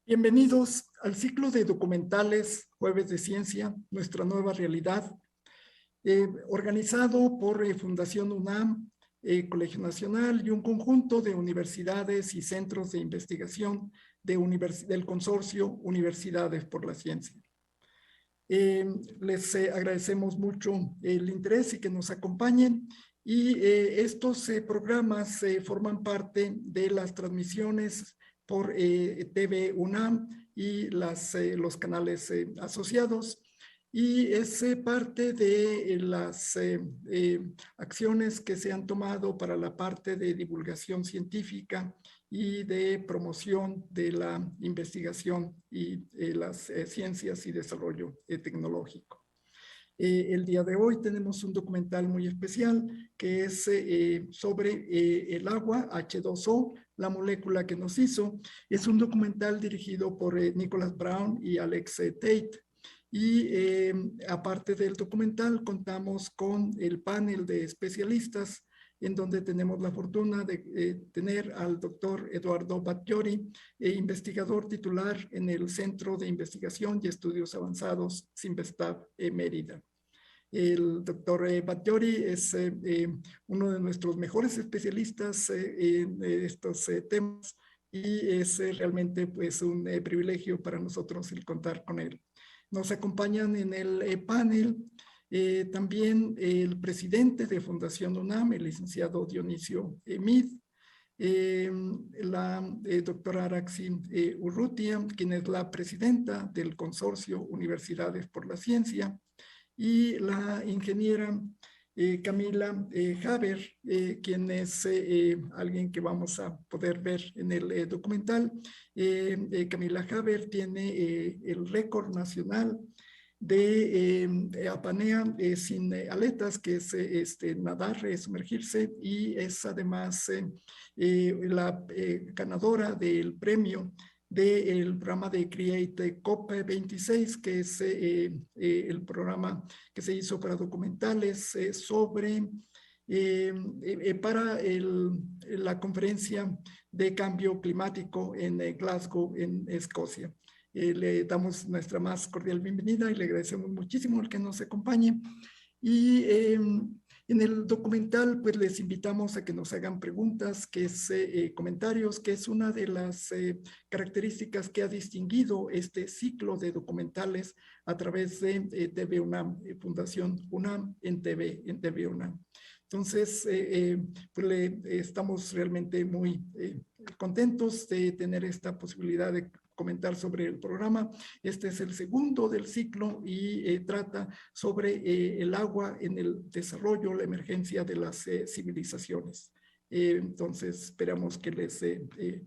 Bienvenidos al ciclo de documentales Jueves de Ciencia, nuestra nueva realidad, organizado por Fundación UNAM, Colegio Nacional y un conjunto de universidades y centros de investigación del consorcio Universidades por la Ciencia. Les agradecemos mucho el interés y que nos acompañen. Y estos programas forman parte de las transmisiones por TV UNAM y los canales asociados, y es parte de las acciones que se han tomado para la parte de divulgación científica y de promoción de la investigación y las ciencias y desarrollo tecnológico. El día de hoy tenemos un documental muy especial que es sobre el agua, H2O, la molécula que nos hizo. Es un documental dirigido por Nicholas Brown y Alex Tate. Y aparte del documental, contamos con el panel de especialistas, en donde tenemos la fortuna de tener al doctor Eduardo Batllori, investigador titular en el Centro de Investigación y Estudios Avanzados Simvestab Mérida. El doctor Batllori es uno de nuestros mejores especialistas en estos temas, y es realmente pues un privilegio para nosotros el contar con él. Nos acompañan en el panel también el presidente de Fundación UNAM, el licenciado Dionisio Meade, la doctora Araxi Urrutia, quien es la presidenta del consorcio Universidades por la Ciencia, y la ingeniera Camila Jaber, quien es alguien que vamos a poder ver en el documental. Camila Jaber tiene el récord nacional de apnea sin aletas, que es nadar, sumergirse, y es además la ganadora del premio del programa de Create COP26, que es el programa que se hizo para documentales para la conferencia de cambio climático en Glasgow, en Escocia. Le damos nuestra más cordial bienvenida y le agradecemos muchísimo el que nos acompañe. Y en el documental, pues les invitamos a que nos hagan preguntas, comentarios, que es una de las características que ha distinguido este ciclo de documentales a través de TV UNAM, Fundación UNAM en TV UNAM. Entonces, pues estamos realmente muy contentos de tener esta posibilidad de comentar sobre el programa. Este es el segundo del ciclo y trata sobre el agua en el desarrollo, la emergencia de las civilizaciones. Entonces, esperamos que les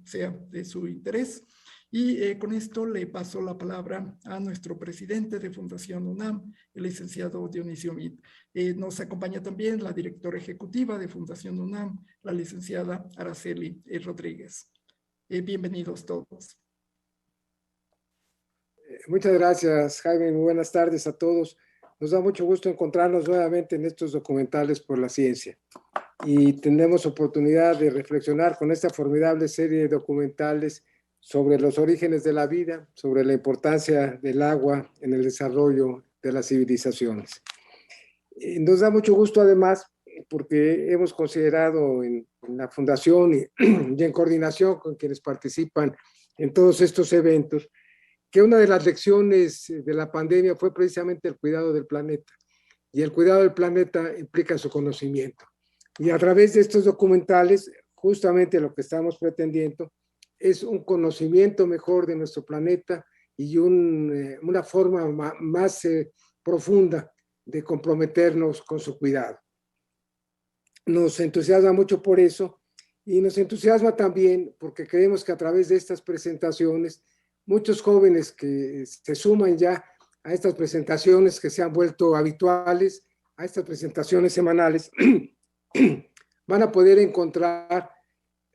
sea de su interés. Y con esto le paso la palabra a nuestro presidente de Fundación UNAM, el licenciado Dionisio Meade. Nos acompaña también la directora ejecutiva de Fundación UNAM, la licenciada Araceli Rodríguez. Bienvenidos todos. Muchas gracias, Jaime. Muy buenas tardes a todos. Nos da mucho gusto encontrarnos nuevamente en estos documentales por la ciencia. Y tenemos oportunidad de reflexionar con esta formidable serie de documentales sobre los orígenes de la vida, sobre la importancia del agua en el desarrollo de las civilizaciones. Nos da mucho gusto además porque hemos considerado en la Fundación y en coordinación con quienes participan en todos estos eventos, que una de las lecciones de la pandemia fue precisamente el cuidado del planeta. Y el cuidado del planeta implica su conocimiento. Y a través de estos documentales, justamente lo que estamos pretendiendo es un conocimiento mejor de nuestro planeta y una forma más profunda de comprometernos con su cuidado. Nos entusiasma mucho por eso, y nos entusiasma también porque creemos que a través de estas presentaciones muchos jóvenes que se suman ya a estas presentaciones que se han vuelto habituales, a estas presentaciones semanales, van a poder encontrar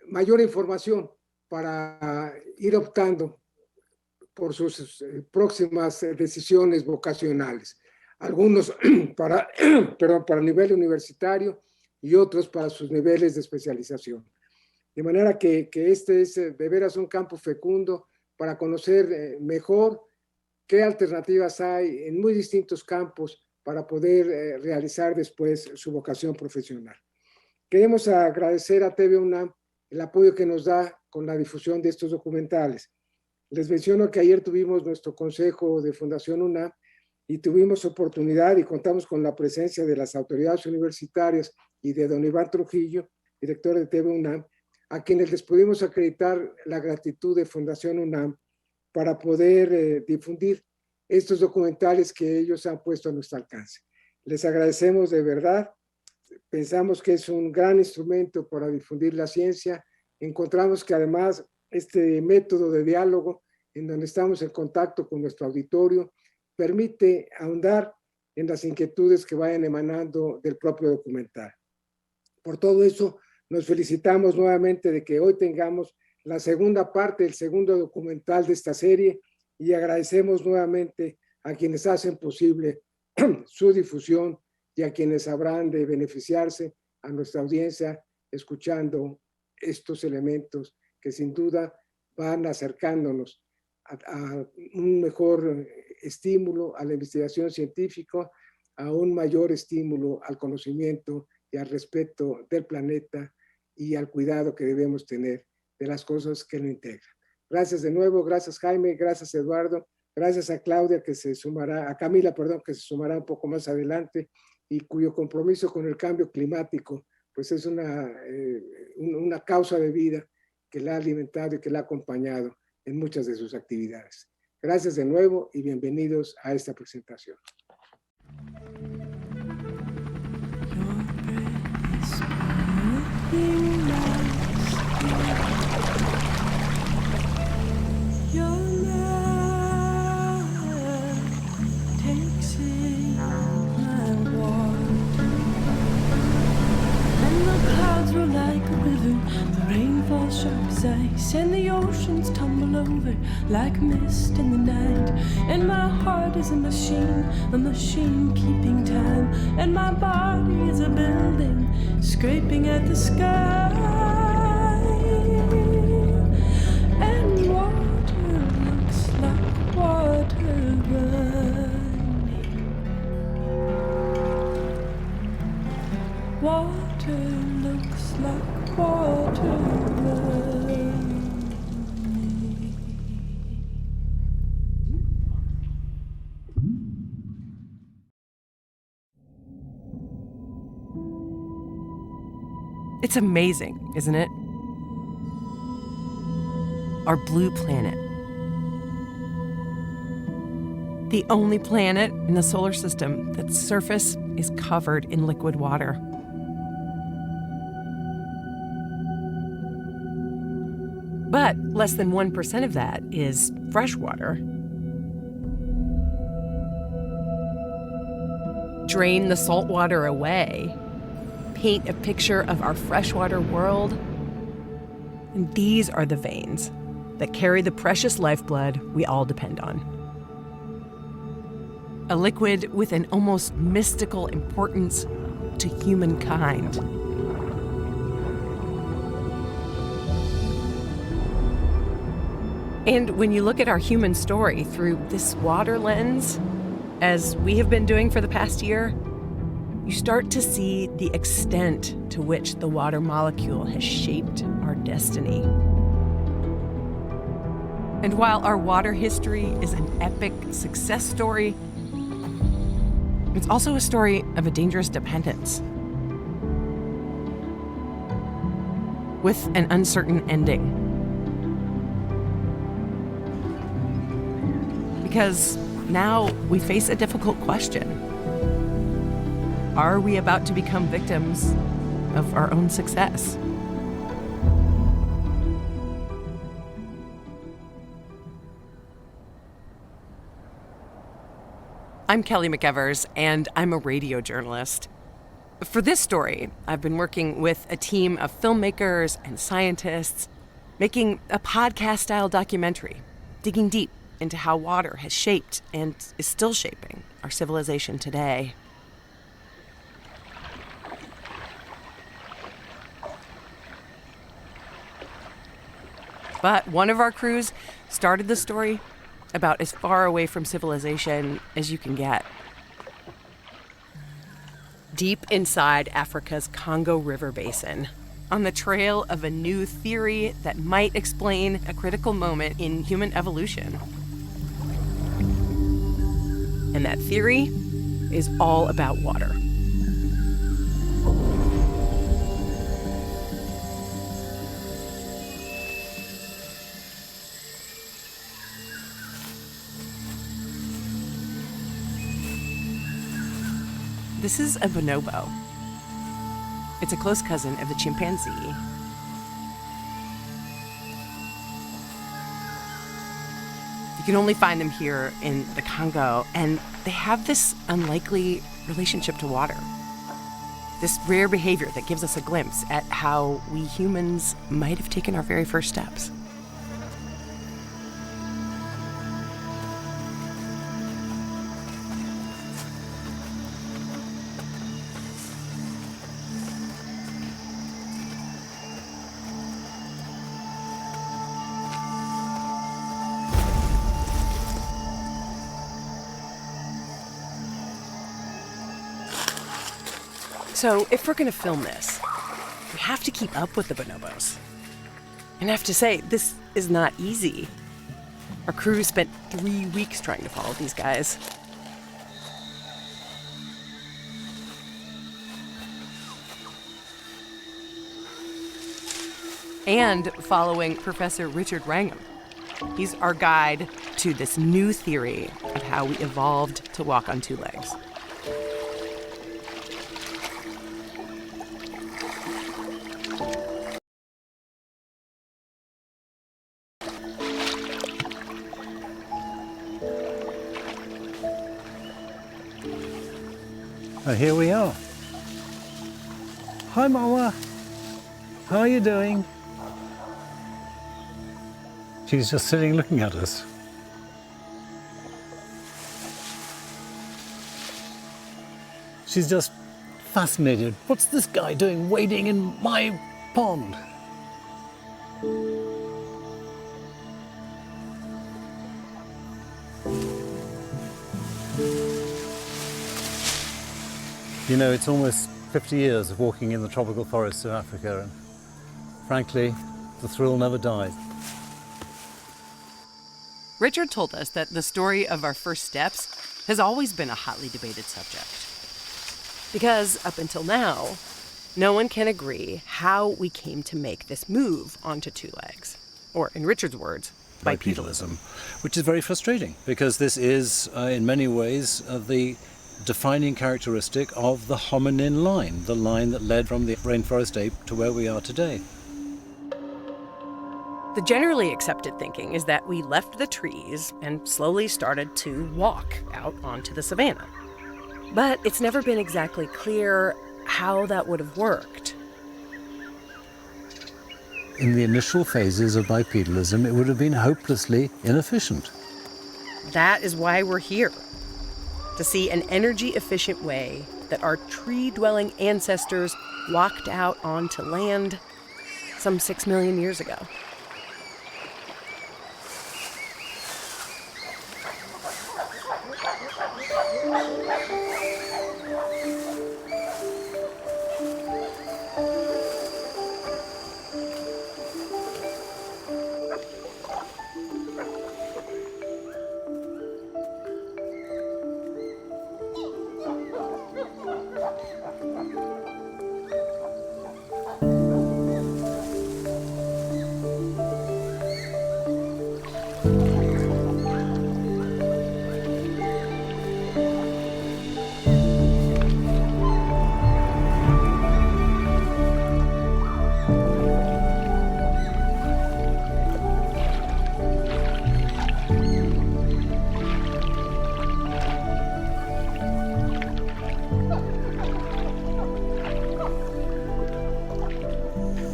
mayor información para ir optando por sus próximas decisiones vocacionales. Algunos para nivel universitario y otros para sus niveles de especialización. De manera que este es de veras un campo fecundo para conocer mejor qué alternativas hay en muy distintos campos para poder realizar después su vocación profesional. Queremos agradecer a TV UNAM el apoyo que nos da con la difusión de estos documentales. Les menciono que ayer tuvimos nuestro consejo de Fundación UNAM y tuvimos oportunidad y contamos con la presencia de las autoridades universitarias y de don Iván Trujillo, director de TV UNAM, a quienes les pudimos acreditar la gratitud de Fundación UNAM para poder difundir estos documentales que ellos han puesto a nuestro alcance. Les agradecemos de verdad. Pensamos que es un gran instrumento para difundir la ciencia. Encontramos que además este método de diálogo, en donde estamos en contacto con nuestro auditorio, permite ahondar en las inquietudes que vayan emanando del propio documental. Por todo eso, nos felicitamos nuevamente de que hoy tengamos la segunda parte, el segundo documental de esta serie, y agradecemos nuevamente a quienes hacen posible su difusión y a quienes habrán de beneficiarse, a nuestra audiencia, escuchando estos elementos que sin duda van acercándonos a un mejor estímulo a la investigación científica, a un mayor estímulo al conocimiento y al respeto del planeta y al cuidado que debemos tener de las cosas que lo integran. Gracias de nuevo, gracias Jaime, gracias Eduardo, gracias a Claudia que se sumará, a Camila, perdón, que se sumará un poco más adelante y cuyo compromiso con el cambio climático pues es una causa de vida que la ha alimentado y que la ha acompañado en muchas de sus actividades. Gracias de nuevo y bienvenidos a esta presentación. And the oceans tumble over like mist in the night. And my heart is a machine keeping time. And my body is a building scraping at the sky. And water looks like water running. Water looks like water running. It's amazing, isn't it? Our blue planet. The only planet in the solar system that's surface is covered in liquid water. But less than 1% of that is fresh water. Drain the salt water away, paint a picture of our freshwater world, and these are the veins that carry the precious lifeblood we all depend on. A liquid with an almost mystical importance to humankind. And when you look at our human story through this water lens, as we have been doing for the past year, you start to see the extent to which the water molecule has shaped our destiny. And while our water history is an epic success story, it's also a story of a dangerous dependence with an uncertain ending. Because now we face a difficult question. Are we about to become victims of our own success? I'm Kelly McEvers, and I'm a radio journalist. For this story, I've been working with a team of filmmakers and scientists, making a podcast-style documentary, digging deep into how water has shaped and is still shaping our civilization today. But one of our crews started the story about as far away from civilization as you can get. Deep inside Africa's Congo River Basin, on the trail of a new theory that might explain a critical moment in human evolution. And that theory is all about water. This is a bonobo. It's a close cousin of the chimpanzee. You can only find them here in the Congo, and they have this unlikely relationship to water. This rare behavior that gives us a glimpse at how we humans might have taken our very first steps. So if we're gonna film this, we have to keep up with the bonobos. And I have to say, this is not easy. Our crew spent 3 weeks trying to follow these guys. And following Professor Richard Wrangham. He's our guide to this new theory of how we evolved to walk on two legs. And here we are. Hi, Mama. How are you doing? She's just sitting looking at us. She's just fascinated. What's this guy doing wading in my pond? You know, it's almost 50 years of walking in the tropical forests of Africa, and frankly, the thrill never dies. Richard told us that the story of our first steps has always been a hotly debated subject. Because up until now, no one can agree how we came to make this move onto two legs. Or, in Richard's words, bipedalism. Which is very frustrating, because this is, in many ways, the defining characteristic of the hominin line, the line that led from the rainforest ape to where we are today. The generally accepted thinking is that we left the trees and slowly started to walk out onto the savanna. But it's never been exactly clear how that would have worked. In the initial phases of bipedalism, it would have been hopelessly inefficient. That is why we're here. To see an energy-efficient way that our tree-dwelling ancestors walked out onto land some 6 million years ago.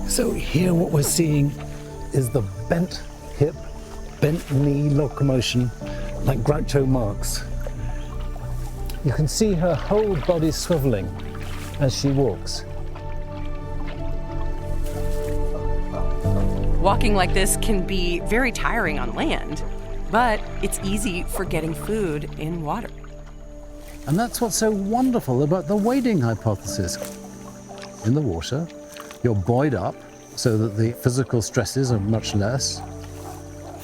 So here what we're seeing is the bent hip, bent knee locomotion like Groucho Marx. You can see her whole body swiveling as she walks. Walking like this can be very tiring on land, but it's easy for getting food in water. And that's what's so wonderful about the wading hypothesis. In the water, you're buoyed up so that the physical stresses are much less.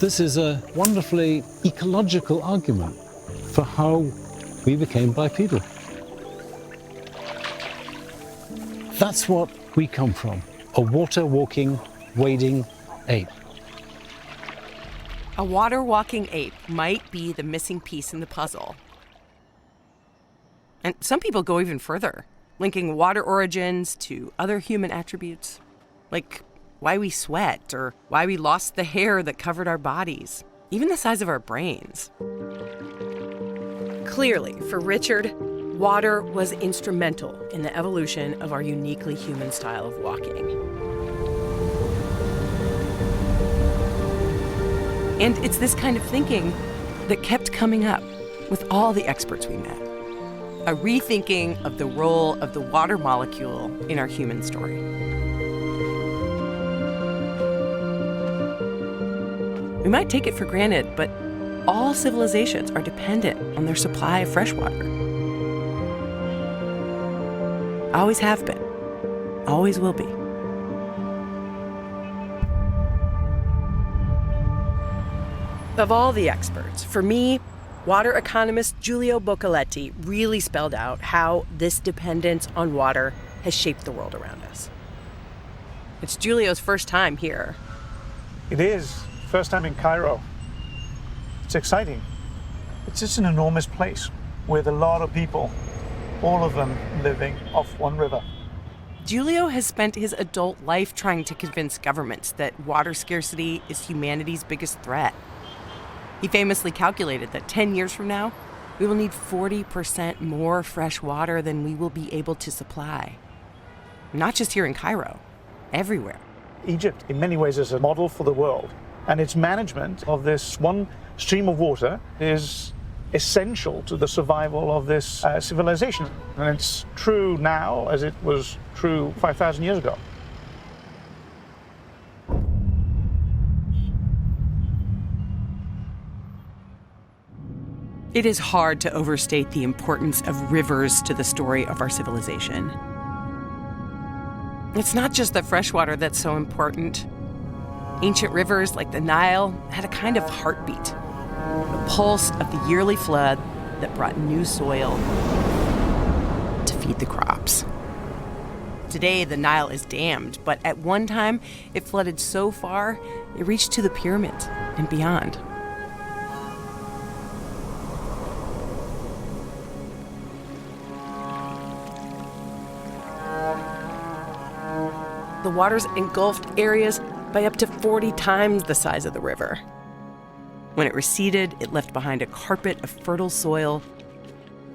This is a wonderfully ecological argument for how we became bipedal. That's what we come from, a water-walking, wading ape. A water-walking ape might be the missing piece in the puzzle. And some people go even further, linking water origins to other human attributes, like why we sweat or why we lost the hair that covered our bodies, even the size of our brains. Clearly, for Richard, water was instrumental in the evolution of our uniquely human style of walking. And it's this kind of thinking that kept coming up with all the experts we met. A rethinking of the role of the water molecule in our human story. We might take it for granted, but all civilizations are dependent on their supply of fresh water. Always have been, always will be. Of all the experts, for me, water economist Giulio Boccaletti really spelled out how this dependence on water has shaped the world around us. It's Giulio's first time here. It is. First time in Cairo. It's exciting. It's just an enormous place with a lot of people, all of them living off one river. Giulio has spent his adult life trying to convince governments that water scarcity is humanity's biggest threat. He famously calculated that 10 years from now, we will need 40% more fresh water than we will be able to supply. Not just here in Cairo, everywhere. Egypt, in many ways, is a model for the world. And its management of this one stream of water is essential to the survival of this civilization. And it's true now as it was true 5,000 years ago. It is hard to overstate the importance of rivers to the story of our civilization. It's not just the freshwater that's so important. Ancient rivers like the Nile had a kind of heartbeat, the pulse of the yearly flood that brought new soil to feed the crops. Today, the Nile is dammed, but at one time, it flooded so far, it reached to the pyramids and beyond. The waters engulfed areas by up to 40 times the size of the river. When it receded, it left behind a carpet of fertile soil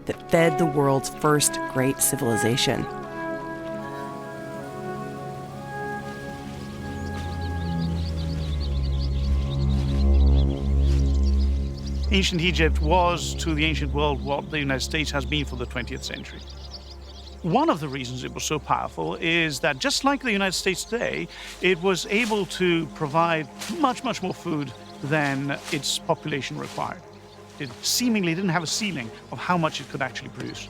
that fed the world's first great civilization. Ancient Egypt was to the ancient world what the United States has been for the 20th century. One of the reasons it was so powerful is that just like the United States today, it was able to provide much, much more food than its population required. It seemingly didn't have a ceiling of how much it could actually produce.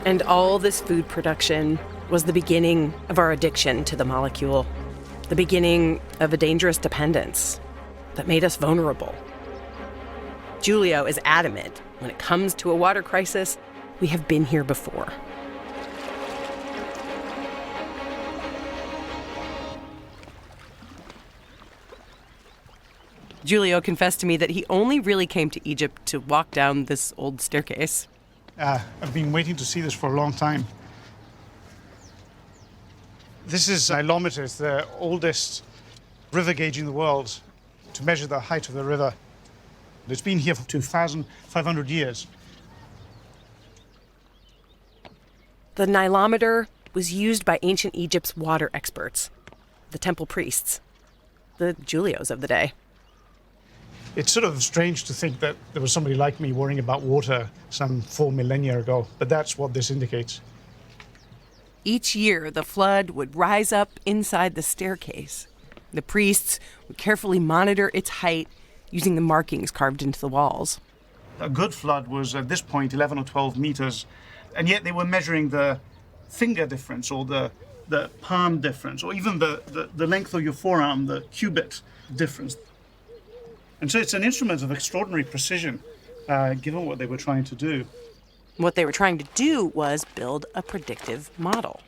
And all this food production was the beginning of our addiction to the molecule. The beginning of a dangerous dependence that made us vulnerable. Giulio is adamant, when it comes to a water crisis, we have been here before. Giulio confessed to me that he only really came to Egypt to walk down this old staircase. I've been waiting to see this for a long time. This is Nilometer, the oldest river gauge in the world to measure the height of the river. It's been here for 2,500 years. The Nilometer was used by ancient Egypt's water experts, the temple priests, the Giulios of the day. It's sort of strange to think that there was somebody like me worrying about water some 4 millennia ago, but that's what this indicates. Each year, the flood would rise up inside the staircase. The priests would carefully monitor its height using the markings carved into the walls. A good flood was, at this point, 11 or 12 meters, and yet they were measuring the finger difference or the palm difference, or even the length of your forearm, the cubit difference. And so it's an instrument of extraordinary precision, given what they were trying to do. What they were trying to do was build a predictive model.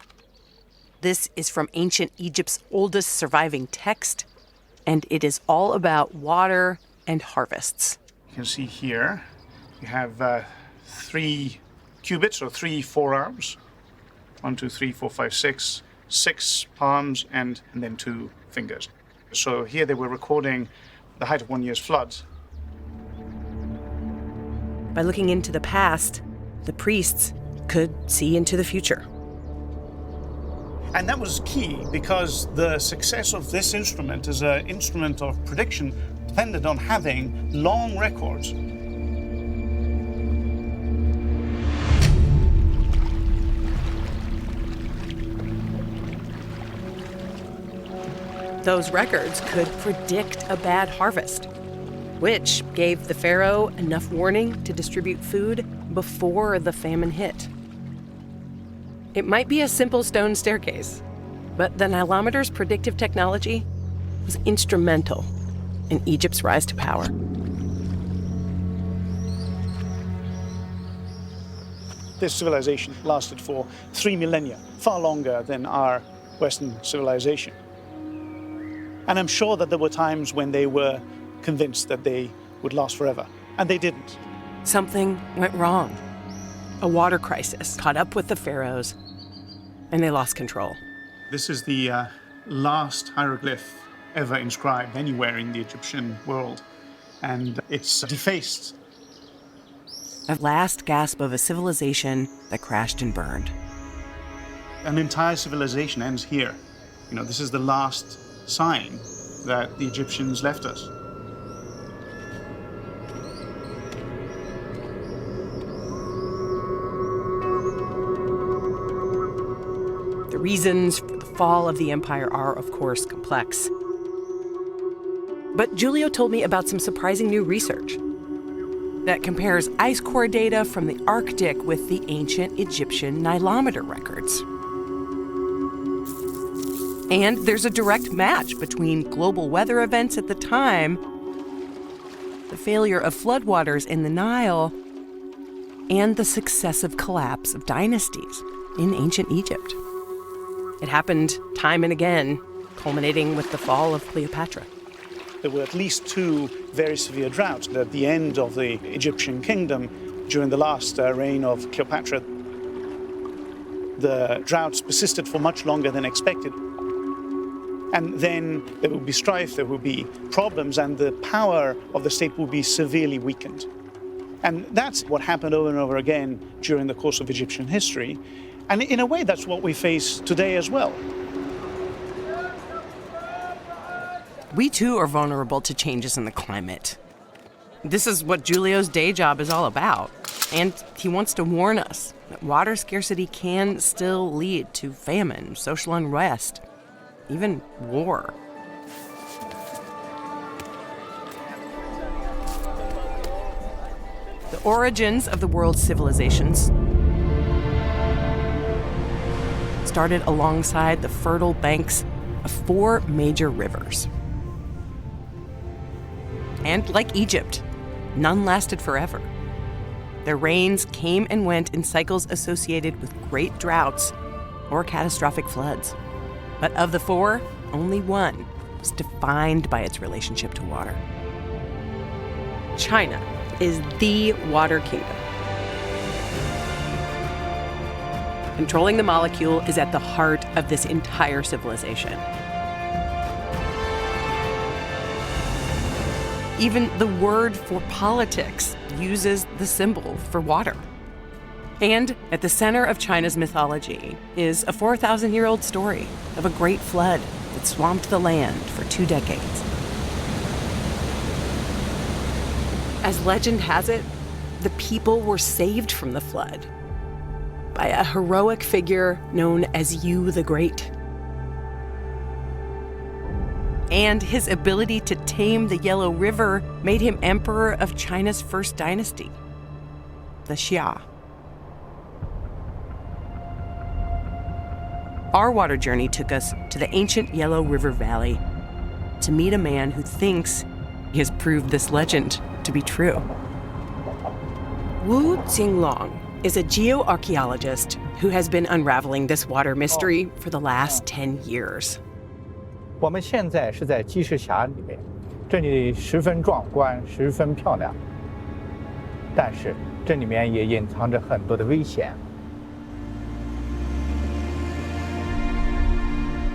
This is from ancient Egypt's oldest surviving text, and it is all about water and harvests. You can see here, you have 3 cubits, or 3 forearms. 1, 2, 3, 4, 5, 6. 6 palms, and then 2 fingers. So here they were recording the height of 1 year's floods. By looking into the past, the priests could see into the future. And that was key because the success of this instrument as an instrument of prediction depended on having long records. Those records could predict a bad harvest, which gave the pharaoh enough warning to distribute food before the famine hit. It might be a simple stone staircase, but the Nilometer's predictive technology was instrumental in Egypt's rise to power. This civilization lasted for 3 millennia, far longer than our Western civilization. And I'm sure that there were times when they were convinced that they would last forever, and they didn't. Something went wrong. A water crisis caught up with the pharaohs, and they lost control. This is the last hieroglyph ever inscribed anywhere in the Egyptian world, and it's defaced. A last gasp of a civilization that crashed and burned. An entire civilization ends here. You know, this is the last sign that the Egyptians left us. The reasons for the fall of the empire are, of course, complex. But Giulio told me about some surprising new research that compares ice core data from the Arctic with the ancient Egyptian Nilometer records. And there's a direct match between global weather events at the time, the failure of floodwaters in the Nile, and the successive collapse of dynasties in ancient Egypt. It happened time and again, culminating with the fall of Cleopatra. There were at least 2 very severe droughts at the end of the Egyptian kingdom during the last reign of Cleopatra. The droughts persisted for much longer than expected. And then there will be strife, there will be problems, and the power of the state will be severely weakened. And that's what happened over and over again during the course of Egyptian history. And in a way, that's what we face today as well. We too are vulnerable to changes in the climate. This is what Giulio's day job is all about. And he wants to warn us that water scarcity can still lead to famine, social unrest, even war. The origins of the world's civilizations started alongside the fertile banks of 4 major rivers. And like Egypt, none lasted forever. Their rains came and went in cycles associated with great droughts or catastrophic floods. But of the 4, only one was defined by its relationship to water. China is the water kingdom. Controlling the molecule is at the heart of this entire civilization. Even the word for politics uses the symbol for water. And at the center of China's mythology is a 4,000-year-old story of a great flood that swamped the land for 2 decades. As legend has it, the people were saved from the flood by a heroic figure known as Yu the Great. And his ability to tame the Yellow River made him emperor of China's first dynasty, the Xia. Our water journey took us to the ancient Yellow River Valley to meet a man who thinks he has proved this legend to be true. Wu Jinglong is a geoarchaeologist who has been unraveling this water mystery for the last 10 years. 我们现在是在积石峡里面，这里十分壮观，十分漂亮，但是这里面也隐藏着很多的危险。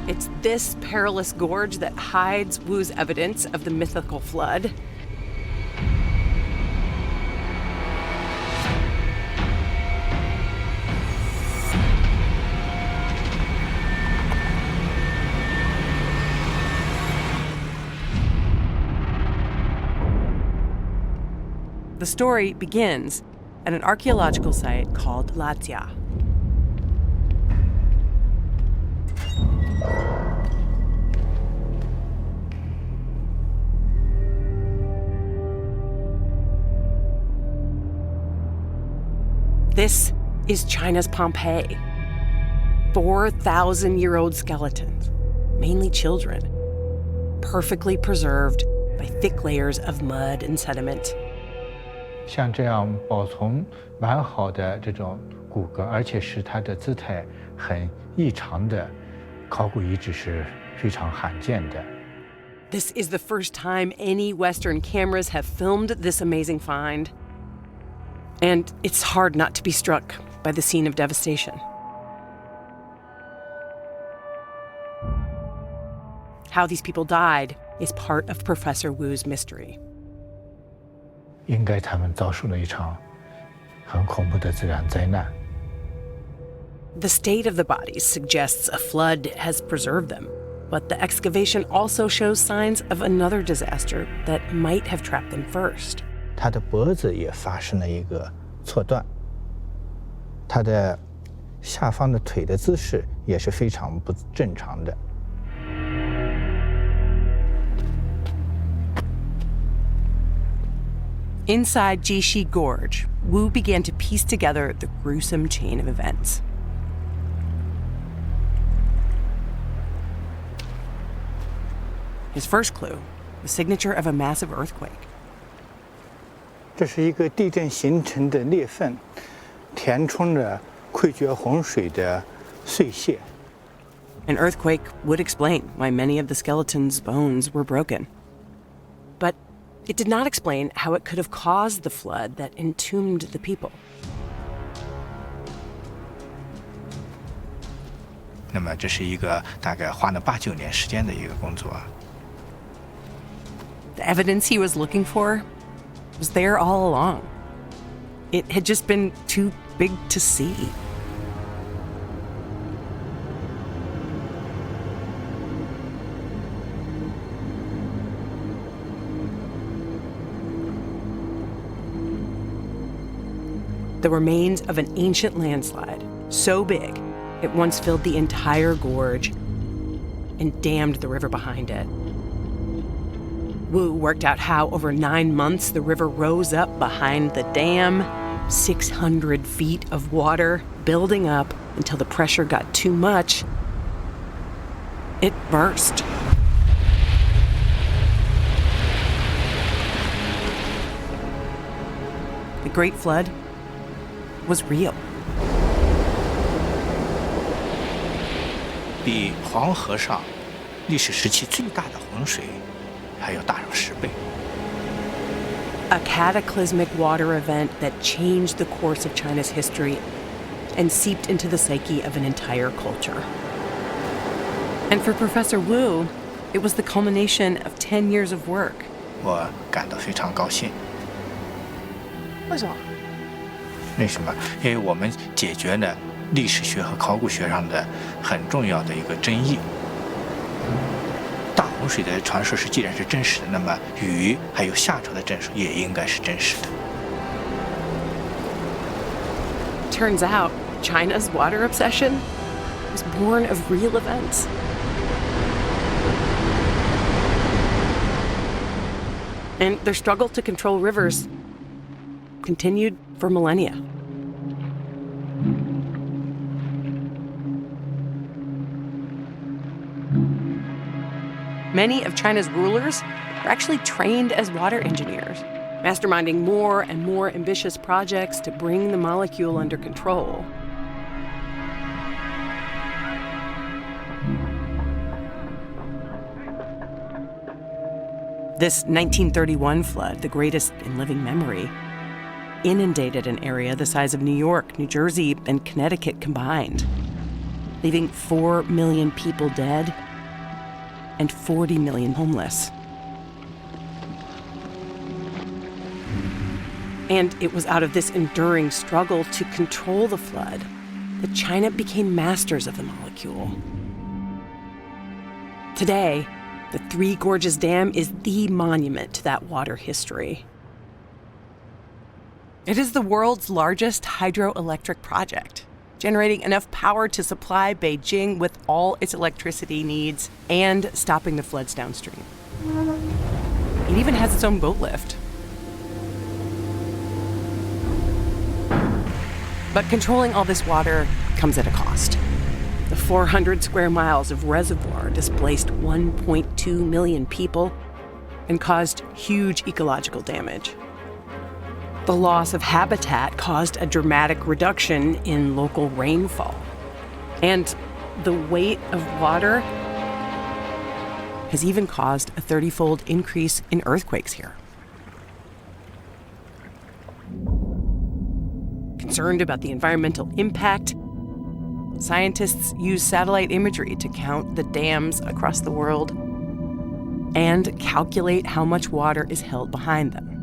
It's this perilous gorge that hides Wu's evidence of the mythical flood. The story begins at an archaeological site called Latia. This is China's Pompeii. 4,000-year-old skeletons, mainly children, perfectly preserved by thick layers of mud and sediment. 像这样保存完好的这种骨骼，而且是它的姿态很异常的考古遗址是非常罕见的。 This is the first time any Western cameras have filmed this amazing find. And it's hard not to be struck by the scene of devastation. How these people died is part of Professor Wu's mystery. 应该他们遭受了一场很恐怖的自然灾难。 The state of the bodies suggests a flood has preserved them, but the excavation also shows signs of another disaster that might have trapped them first. 他的脖子也发生了一个错断，他的下方的腿的姿势也是非常不正常的。 Inside Jishi Gorge, Wu began to piece together the gruesome chain of events. His first clue, the signature of a massive earthquake. 这是一个地震形成的裂缝，填充着溃决洪水的碎屑。 An earthquake would explain why many of the skeleton's bones were broken. But it did not explain how it could have caused the flood that entombed the people. 那么这是一个大概花了8、9年时间的一个工作。 The evidence he was looking for was there all along. It had just been too big to see. The remains of an ancient landslide, so big it once filled the entire gorge and dammed the river behind it. Wu worked out how over 9 months the river rose up behind the dam, 600 feet of water building up until the pressure got too much. It burst. The Great Flood was real. 比黄河上历史时期最大的洪水还要大上10倍。 A cataclysmic water event that changed the course of China's history and seeped into the psyche of an entire culture. And for Professor Wu, it was the culmination of 10 years of work. 我感到非常高兴。为什么？为什么？因为我们解决了历史学和考古学上的很重要的一个争议。大洪洪水的传说是既然是真实的，那么雨还有夏朝的传说也应该是真实的。Turns out, China's water obsession was born of real events. And their struggle to control rivers continued for millennia. Many of China's rulers were actually trained as water engineers, masterminding more and more ambitious projects to bring the molecule under control. This 1931 flood, the greatest in living memory, inundated an area the size of New York, New Jersey, and Connecticut combined, leaving 4 million people dead and 40 million homeless. And it was out of this enduring struggle to control the flood that China became masters of the molecule. Today, the Three Gorges Dam is the monument to that water history. It is the world's largest hydroelectric project, generating enough power to supply Beijing with all its electricity needs and stopping the floods downstream. It even has its own boat lift. But controlling all this water comes at a cost. The 400 square miles of reservoir displaced 1.2 million people and caused huge ecological damage. The loss of habitat caused a dramatic reduction in local rainfall. And the weight of water has even caused a 30-fold increase in earthquakes here. Concerned about the environmental impact, scientists use satellite imagery to count the dams across the world and calculate how much water is held behind them.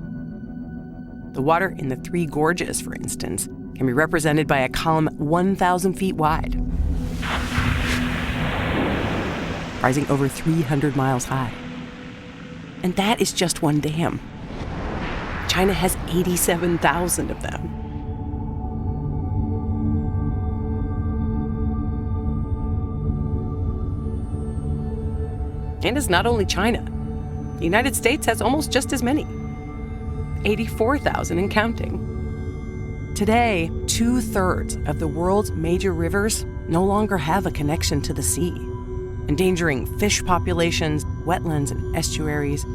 The water in the Three Gorges, for instance, can be represented by a column 1,000 feet wide, rising over 300 miles high. And that is just one dam. China has 87,000 of them. And it's not only China. The United States has almost just as many, 84,000 and counting. Today, 2/3 of the world's major rivers no longer have a connection to the sea, endangering fish populations, wetlands, and estuaries.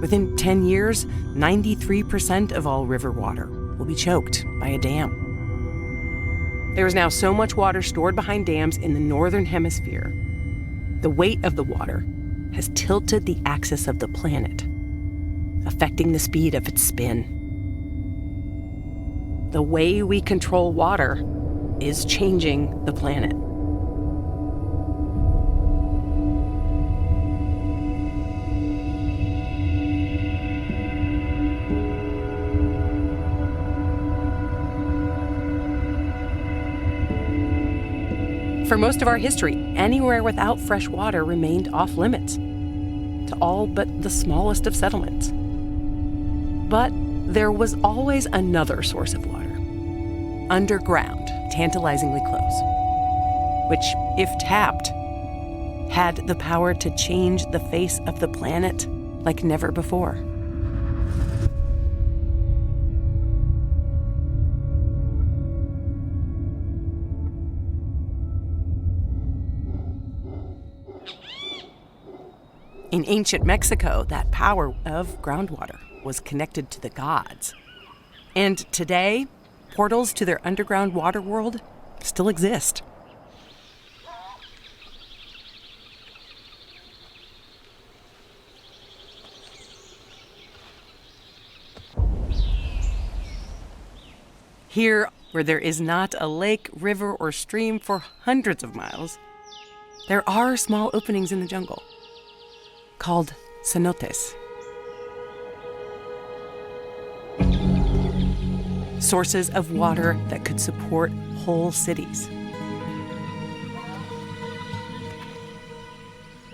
Within 10 years, 93% of all river water will be choked by a dam. There is now so much water stored behind dams in the northern hemisphere. The weight of the water has tilted the axis of the planet, affecting the speed of its spin. The way we control water is changing the planet. For most of our history, anywhere without fresh water remained off limits to all but the smallest of settlements. But there was always another source of water, underground, tantalizingly close, which, if tapped, had the power to change the face of the planet like never before. In ancient Mexico, that power of groundwater was connected to the gods. And today, portals to their underground water world still exist. Here, where there is not a lake, river, or stream for hundreds of miles, there are small openings in the jungle called cenotes. Sources of water that could support whole cities.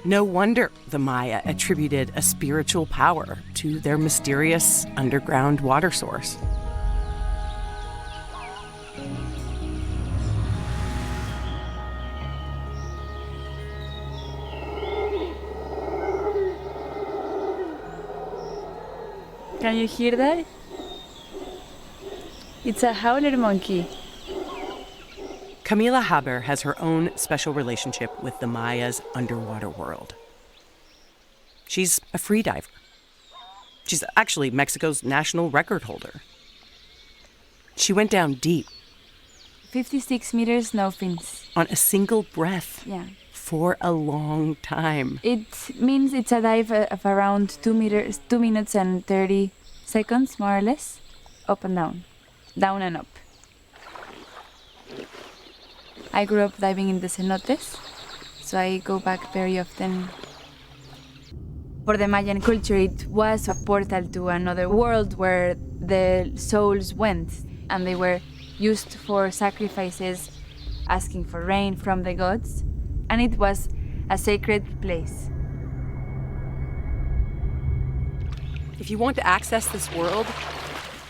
No wonder the Maya attributed a spiritual power to their mysterious underground water source. Can you hear that? It's a howler monkey. Camila Jaber has her own special relationship with the Maya's underwater world. She's a free diver. She's actually Mexico's national record holder. She went down deep. 56 meters, no fins. On a single breath. Yeah. For a long time. It means it's a dive of around 2 minutes and 30 seconds, more or less. Up and down and up. I grew up diving in the cenotes, so I go back very often. For the Mayan culture, it was a portal to another world where the souls went, and they were used for sacrifices, asking for rain from the gods, and it was a sacred place. If you want to access this world,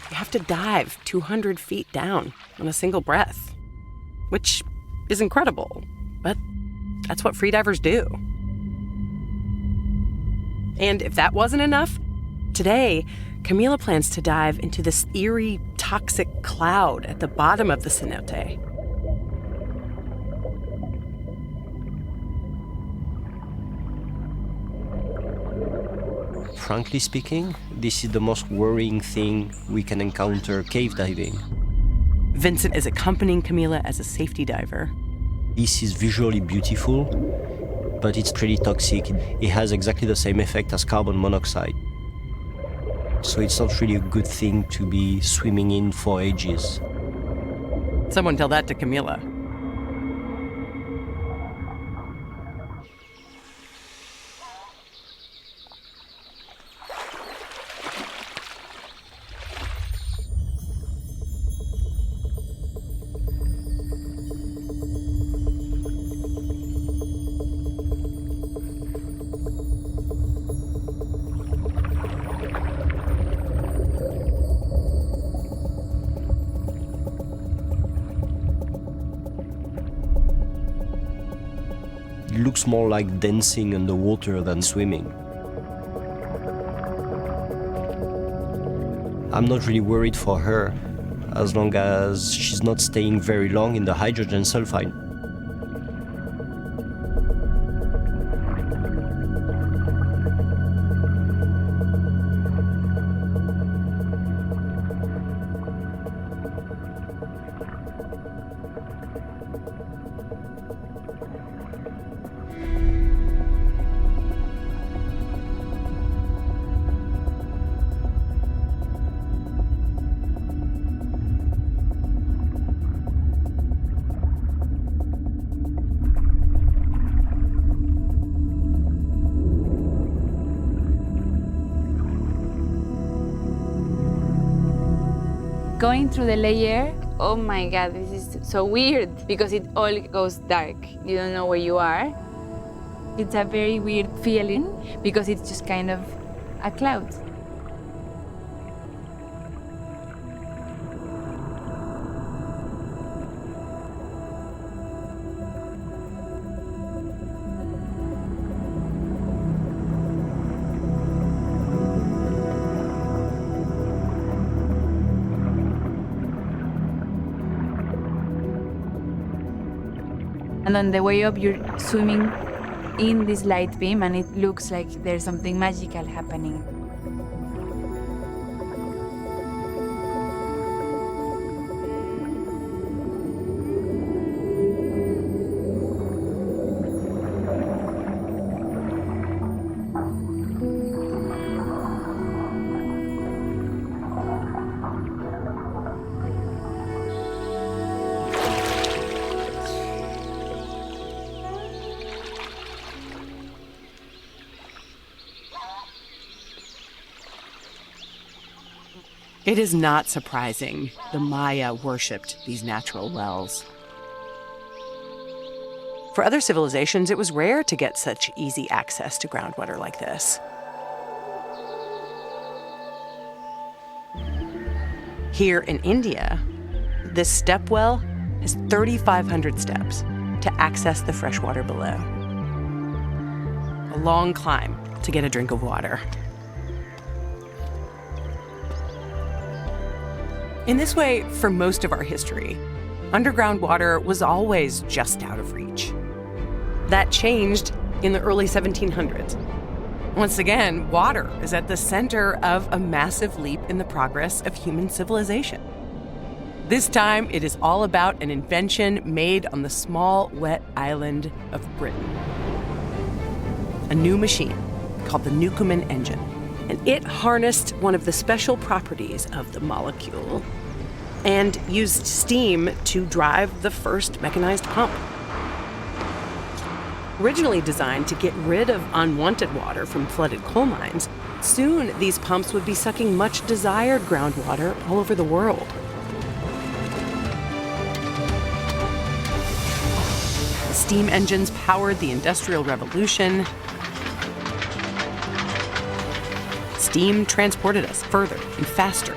you have to dive 200 feet down on a single breath, which is incredible, but that's what freedivers do. And if that wasn't enough, today, Camila plans to dive into this eerie, toxic cloud at the bottom of the cenote. Frankly speaking, this is the most worrying thing we can encounter cave diving. Vincent is accompanying Camila as a safety diver. This is visually beautiful, but it's pretty toxic. It has exactly the same effect as carbon monoxide. So it's not really a good thing to be swimming in for ages. Someone tell that to Camila. It looks more like dancing underwater than swimming. I'm not really worried for her, as long as she's not staying very long in the hydrogen sulfide. Going through the layer, oh my God, this is so weird because it all goes dark. You don't know where you are. It's a very weird feeling because it's just kind of a cloud. And on the way up, you're swimming in this light beam, and it looks like there's something magical happening. It is not surprising the Maya worshipped these natural wells. For other civilizations, it was rare to get such easy access to groundwater like this. Here in India, this step well has 3,500 steps to access the fresh water below. A long climb to get a drink of water. In this way, for most of our history, underground water was always just out of reach. That changed in the early 1700s. Once again, water is at the center of a massive leap in the progress of human civilization. This time, it is all about an invention made on the small, wet island of Britain. A new machine called the Newcomen engine. And it harnessed one of the special properties of the molecule and used steam to drive the first mechanized pump. Originally designed to get rid of unwanted water from flooded coal mines, soon these pumps would be sucking much desired groundwater all over the world. Steam engines powered the Industrial Revolution. Steam transported us further and faster.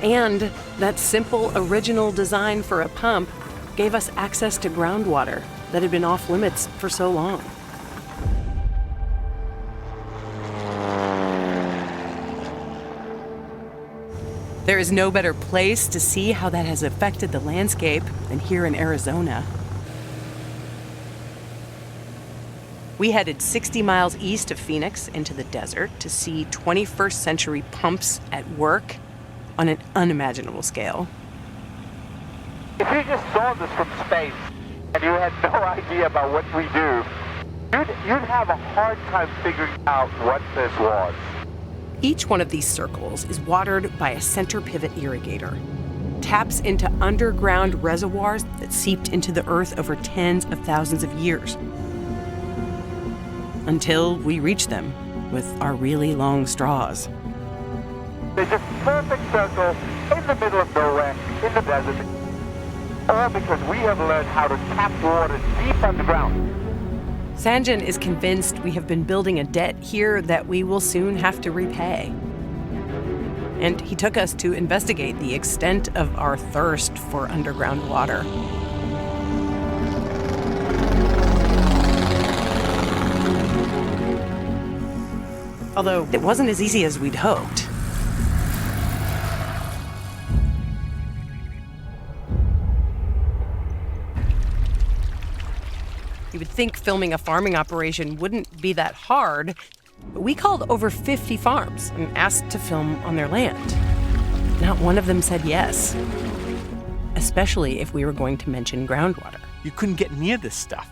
And that simple original design for a pump gave us access to groundwater that had been off limits for so long. There is no better place to see how that has affected the landscape than here in Arizona. We headed 60 miles east of Phoenix into the desert to see 21st century pumps at work on an unimaginable scale. If you just saw this from space and you had no idea about what we do, you'd have a hard time figuring out what this was. Each one of these circles is watered by a center pivot irrigator. Taps into underground reservoirs that seeped into the earth over tens of thousands of years. Until we reach them with our really long straws. They're just perfect circle in the middle of nowhere, in the desert. All because we have learned how to tap water deep underground. Sanjan is convinced we have been building a debt here that we will soon have to repay. And he took us to investigate the extent of our thirst for underground water. Although it wasn't as easy as we'd hoped. You would think filming a farming operation wouldn't be that hard, but we called over 50 farms and asked to film on their land. Not one of them said yes, especially if we were going to mention groundwater. You couldn't get near this stuff.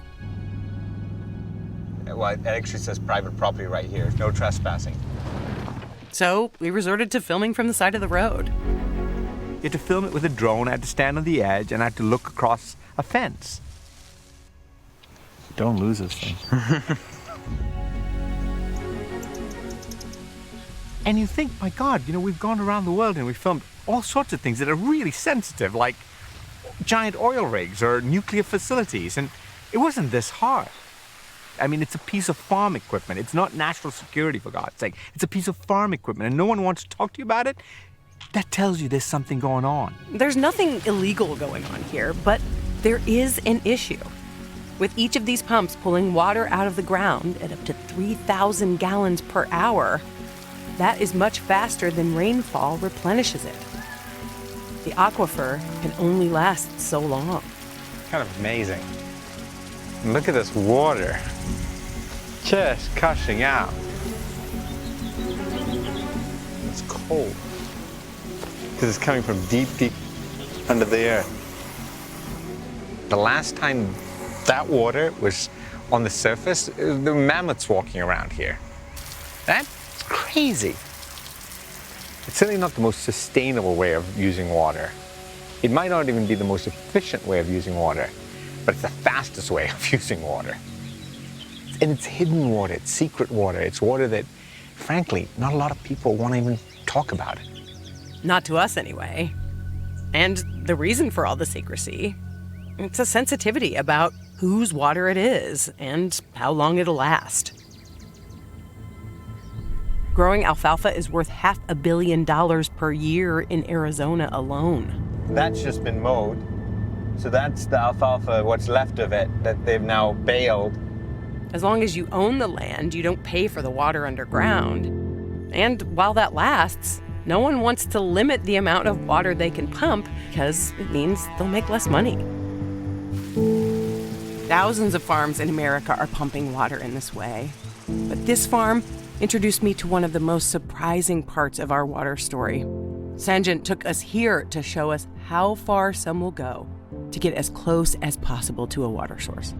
Well, it actually says private property right here, no trespassing. So we resorted to filming from the side of the road. You had to film it with a drone, I had to stand on the edge, and I had to look across a fence. Don't lose this thing. And you think, my God, we've gone around the world and we've filmed all sorts of things that are really sensitive, like giant oil rigs or nuclear facilities, and it wasn't this hard. I mean, it's a piece of farm equipment. It's not national security, for God's sake. It's a piece of farm equipment, and no one wants to talk to you about it. That tells you there's something going on. There's nothing illegal going on here, but there is an issue. With each of these pumps pulling water out of the ground at up to 3,000 gallons per hour, that is much faster than rainfall replenishes it. The aquifer can only last so long. Kind of amazing. And look at this water. Just gushing out. It's cold. Because it's coming from deep, deep under the earth. The last time that water was on the surface, there were mammoths walking around here. That's crazy. It's certainly not the most sustainable way of using water. It might not even be the most efficient way of using water, but it's the fastest way of using water. And it's hidden water, it's secret water, it's water that, frankly, not a lot of people want to even talk about it. Not to us, anyway. And the reason for all the secrecy, it's a sensitivity about whose water it is and how long it'll last. Growing alfalfa is worth $500 million per year in Arizona alone. That's just been mowed. So that's the alfalfa, what's left of it, that they've now baled. As long as you own the land, you don't pay for the water underground. And while that lasts, no one wants to limit the amount of water they can pump because it means they'll make less money. Thousands of farms in America are pumping water in this way. But this farm introduced me to one of the most surprising parts of our water story. Sanjin took us here to show us how far some will go to get as close as possible to a water source.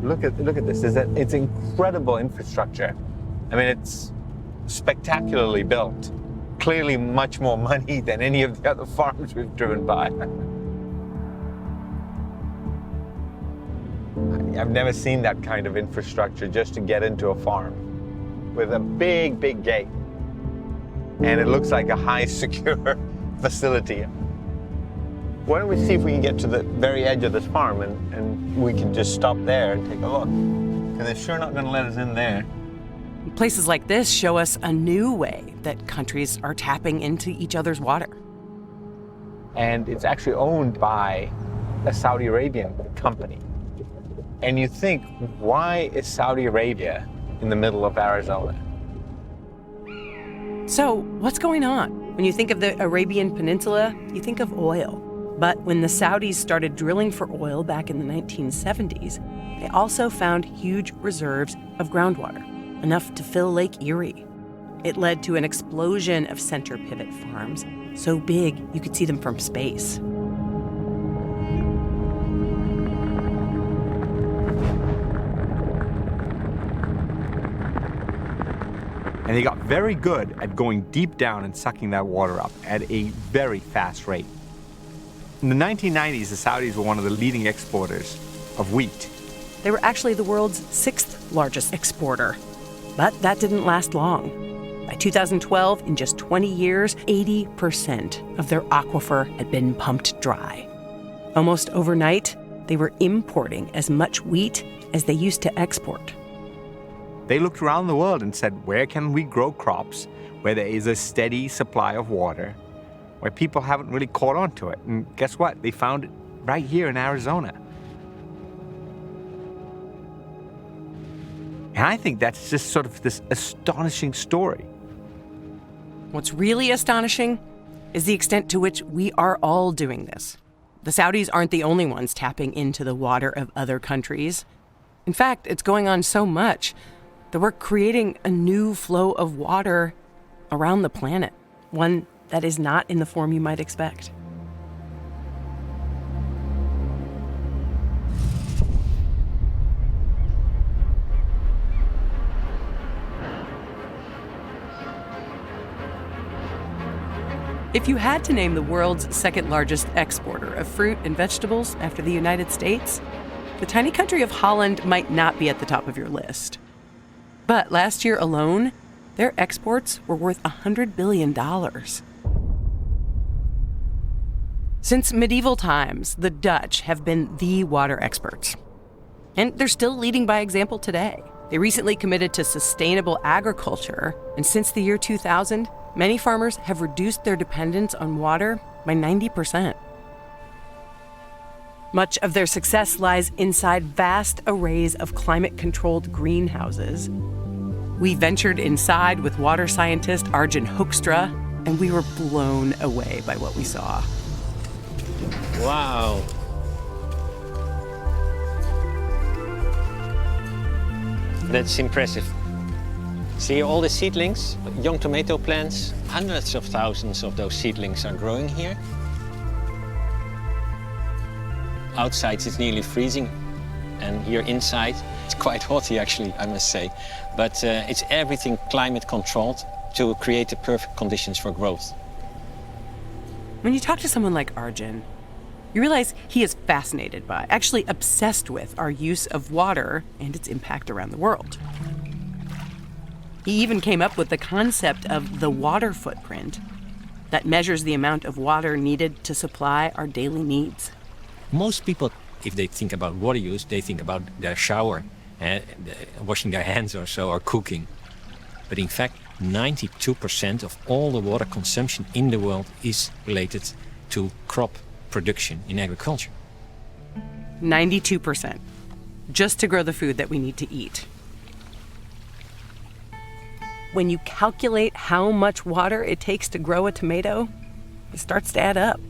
Look at this. It's incredible infrastructure. I mean, it's spectacularly built. Clearly much more money than any of the other farms we've driven by. I've never seen that kind of infrastructure just to get into a farm with a big, big gate. And it looks like a high secure facility. Why don't we see if we can get to the very edge of this farm and we can just stop there and take a look. Because they're sure not going to let us in there. Places like this show us a new way that countries are tapping into each other's water. And it's actually owned by a Saudi Arabian company. And you think, why is Saudi Arabia in the middle of Arizona? So, what's going on? When you think of the Arabian Peninsula, you think of oil. But when the Saudis started drilling for oil back in the 1970s, they also found huge reserves of groundwater, enough to fill Lake Erie. It led to an explosion of center pivot farms, so big you could see them from space. And they got very good at going deep down and sucking that water up at a very fast rate. In the 1990s, the Saudis were one of the leading exporters of wheat. They were actually the world's 6th largest exporter. But that didn't last long. By 2012, in just 20 years, 80% of their aquifer had been pumped dry. Almost overnight, they were importing as much wheat as they used to export. They looked around the world and said, where can we grow crops where there is a steady supply of water, where people haven't really caught on to it? And guess what? They found it right here in Arizona. And I think that's just sort of this astonishing story. What's really astonishing is the extent to which we are all doing this. The Saudis aren't the only ones tapping into the water of other countries. In fact, it's going on so much that we're creating a new flow of water around the planet, one that is not in the form you might expect. If you had to name the world's second largest exporter of fruit and vegetables after the United States, the tiny country of Holland might not be at the top of your list. But last year alone, their exports were worth $100 billion. Since medieval times, the Dutch have been the water experts. And they're still leading by example today. They recently committed to sustainable agriculture, and since the year 2000, many farmers have reduced their dependence on water by 90%. Much of their success lies inside vast arrays of climate-controlled greenhouses. We ventured inside with water scientist Arjun Hoekstra, and we were blown away by what we saw. Wow. That's impressive. See all the seedlings, young tomato plants, hundreds of thousands of those seedlings are growing here. Outside it's nearly freezing, and here inside it's quite hot here actually, I must say. But it's everything climate controlled to create the perfect conditions for growth. When you talk to someone like Arjun, you realize he is fascinated by, actually obsessed with, our use of water and its impact around the world. He even came up with the concept of the water footprint that measures the amount of water needed to supply our daily needs. Most people if they think about water use, they think about their shower, washing their hands or so, or cooking. But in fact, 92% of all the water consumption in the world is related to crop production in agriculture. 92%, just to grow the food that we need to eat. When you calculate how much water it takes to grow a tomato, it starts to add up.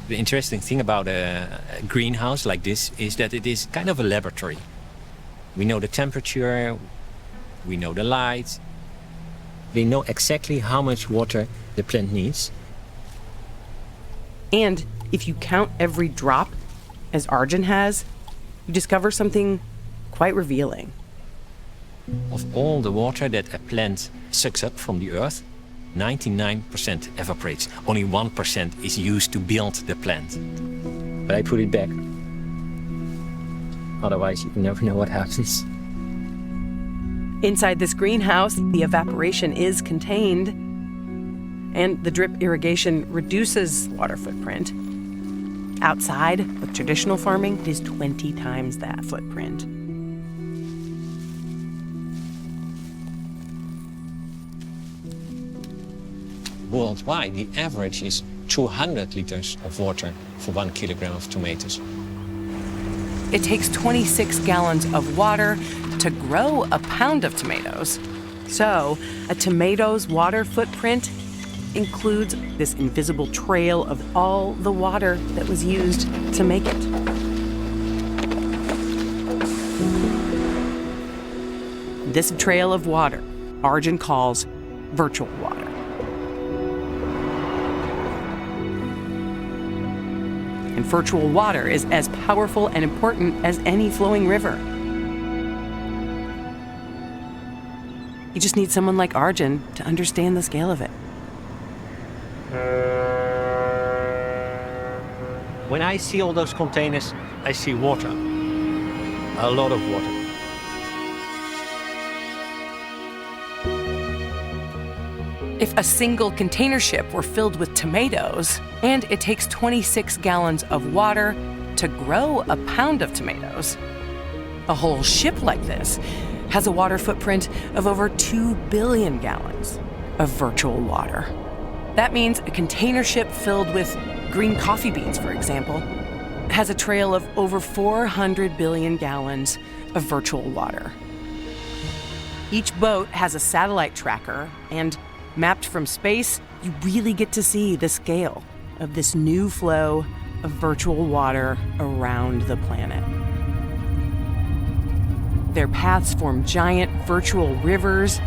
The interesting thing about a greenhouse like this is that it is kind of a laboratory. We know the temperature, we know the light. We know exactly how much water the plant needs. And if you count every drop, as Arjun has, you discover something quite revealing. Of all the water that a plant sucks up from the earth, 99% evaporates. Only 1% is used to build the plant. But I put it back. Otherwise, you never know what happens. Inside this greenhouse, the evaporation is contained, and the drip irrigation reduces water footprint. Outside, with traditional farming, it is 20 times that footprint. Worldwide, the average is 200 liters of water for 1 kilogram of tomatoes. It takes 26 gallons of water to grow a pound of tomatoes. So, a tomato's water footprint includes this invisible trail of all the water that was used to make it. This trail of water, Arjun calls virtual water. And virtual water is as powerful and important as any flowing river. You just need someone like Arjun to understand the scale of it. When I see all those containers, I see water. A lot of water. If a single container ship were filled with tomatoes, and it takes 26 gallons of water to grow a pound of tomatoes, a whole ship like this has a water footprint of over 2 billion gallons of virtual water. That means a container ship filled with green coffee beans, for example, has a trail of over 400 billion gallons of virtual water. Each boat has a satellite tracker, and mapped from space, you really get to see the scale of this new flow of virtual water around the planet. Their paths form giant virtual rivers.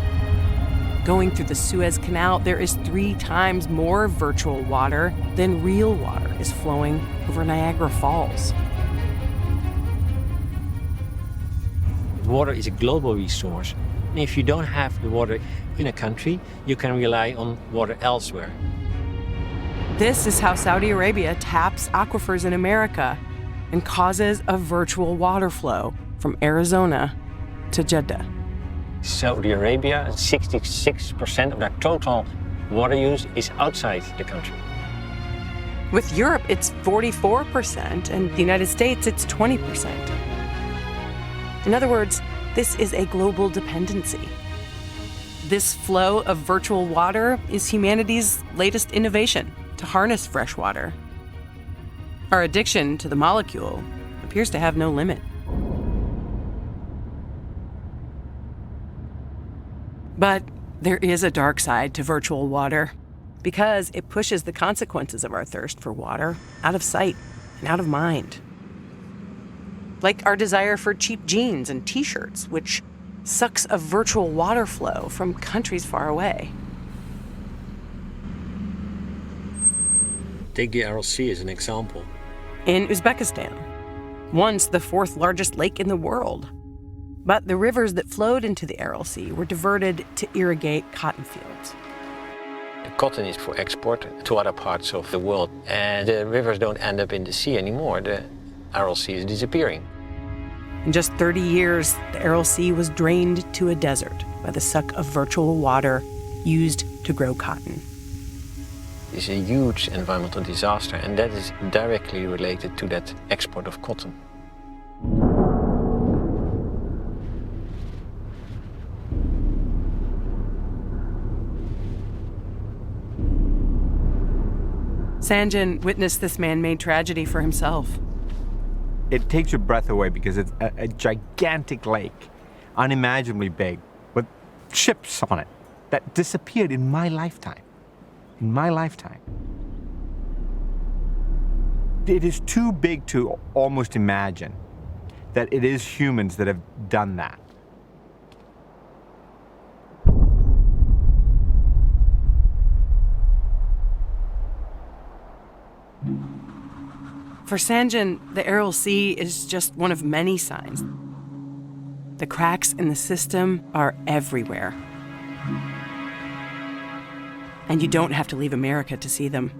Going through the Suez Canal, there is 3 times more virtual water than real water is flowing over Niagara Falls. Water is a global resource. And if you don't have the water in a country, you can rely on water elsewhere. This is how Saudi Arabia taps aquifers in America and causes a virtual water flow from Arizona to Jeddah. Saudi Arabia, 66% of their total water use is outside the country. With Europe, it's 44%, and the United States, it's 20%. In other words, this is a global dependency. This flow of virtual water is humanity's latest innovation to harness fresh water. Our addiction to the molecule appears to have no limit. But there is a dark side to virtual water because it pushes the consequences of our thirst for water out of sight and out of mind. Like our desire for cheap jeans and t-shirts, which sucks a virtual water flow from countries far away. Take the RLC as an example. In Uzbekistan, once the 4th largest lake in the world. But the rivers that flowed into the RLC were diverted to irrigate cotton fields. The cotton is for export to other parts of the world, and the rivers don't end up in the sea anymore. The RLC is disappearing. In just 30 years, the RLC was drained to a desert by the suck of virtual water used to grow cotton. is a huge environmental disaster, and that is directly related to that export of cotton. Sanjan witnessed this man-made tragedy for himself. It takes your breath away because it's a gigantic lake, unimaginably big, with ships on it that disappeared in my lifetime. In my lifetime. It is too big to almost imagine that it is humans that have done that. For Sanjan, the Aral Sea is just one of many signs. The cracks in the system are everywhere. And you don't have to leave America to see them.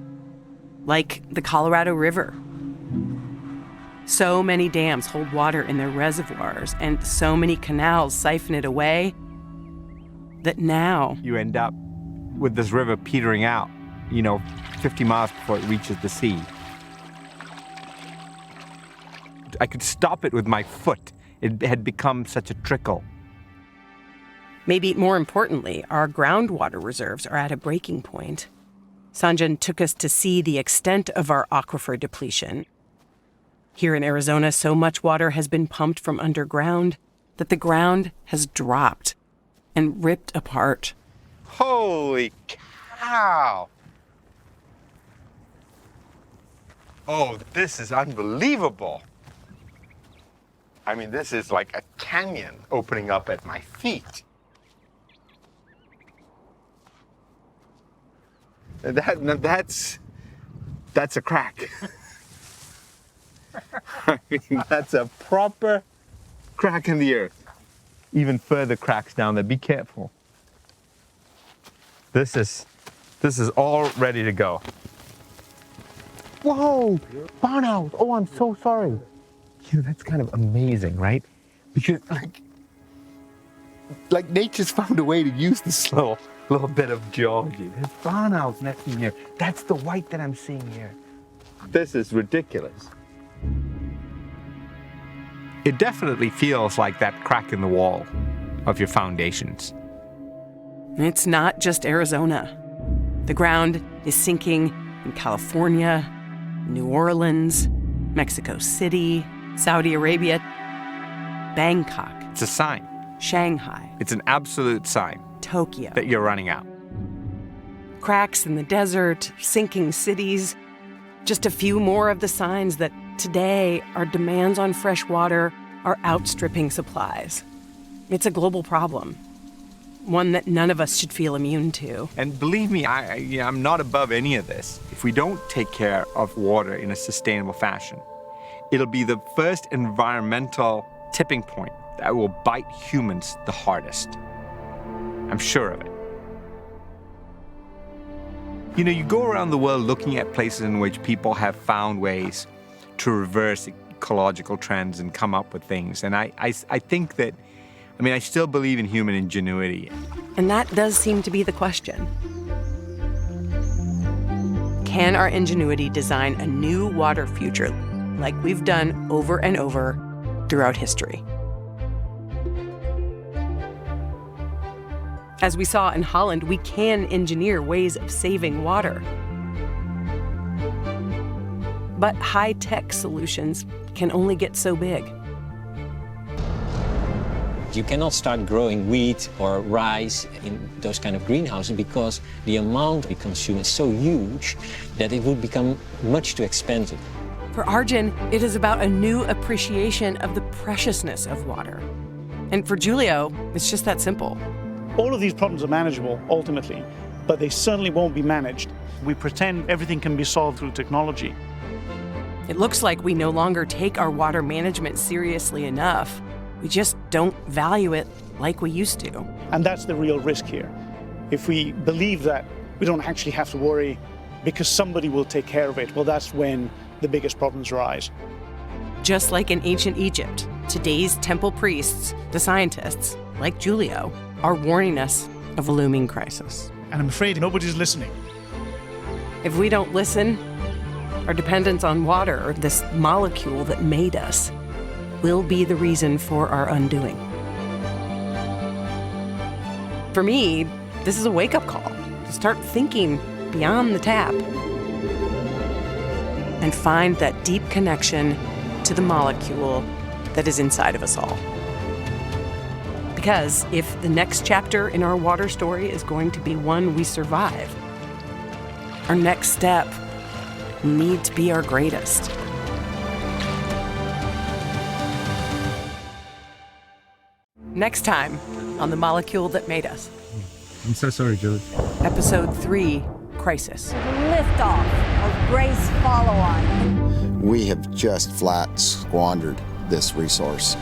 Like the Colorado River. So many dams hold water in their reservoirs, and so many canals siphon it away, that now you end up with this river petering out, 50 miles before it reaches the sea. I could stop it with my foot. It had become such a trickle. Maybe more importantly, our groundwater reserves are at a breaking point. Sanjan took us to see the extent of our aquifer depletion. Here in Arizona, so much water has been pumped from underground that the ground has dropped and ripped apart. Holy cow! Oh, this is unbelievable. I mean, this is like a canyon opening up at my feet. That's a crack. I mean, that's a proper crack in the earth. Even further cracks down there. Be careful. This is all ready to go. Whoa! Barn owl! Oh, I'm so sorry. That's kind of amazing, right? Because like nature's found a way to use this little bit of geology. There's barn owls nesting here. That's the white that I'm seeing here. This is ridiculous. It definitely feels like that crack in the wall of your foundations. It's not just Arizona. The ground is sinking in California, New Orleans, Mexico City, Saudi Arabia, Bangkok. It's a sign. Shanghai. It's an absolute sign. Tokyo. That you're running out. Cracks in the desert, sinking cities. Just a few more of the signs that today our demands on fresh water are outstripping supplies. It's a global problem. One that none of us should feel immune to. And believe me, I'm not above any of this. If we don't take care of water in a sustainable fashion, it'll be the first environmental tipping point that will bite humans the hardest. I'm sure of it. You go around the world looking at places in which people have found ways to reverse ecological trends and come up with things. And I think that, I still believe in human ingenuity. And that does seem to be the question. Can our ingenuity design a new water future like we've done over and over throughout history? As we saw in Holland, we can engineer ways of saving water. But high-tech solutions can only get so big. You cannot start growing wheat or rice in those kind of greenhouses because the amount we consume is so huge that it would become much too expensive. For Arjun, it is about a new appreciation of the preciousness of water. And for Giulio, it's just that simple. All of these problems are manageable, ultimately, but they certainly won't be managed. We pretend everything can be solved through technology. It looks like we no longer take our water management seriously enough. We just don't value it like we used to. And that's the real risk here. If we believe that we don't actually have to worry because somebody will take care of it, well, that's when the biggest problems arise. Just like in ancient Egypt, today's temple priests, the scientists, like Giulio, are warning us of a looming crisis. And I'm afraid nobody's listening. If we don't listen, our dependence on water, this molecule that made us, will be the reason for our undoing. For me, this is a wake-up call to start thinking beyond the tap and find that deep connection to the molecule that is inside of us all. Because if the next chapter in our water story is going to be one we survive, our next step will need to be our greatest. Next time on The Molecule That Made Us. I'm so sorry, George. Episode 3, Crisis. Liftoff of Grace follow-on. We have just flat squandered this resource.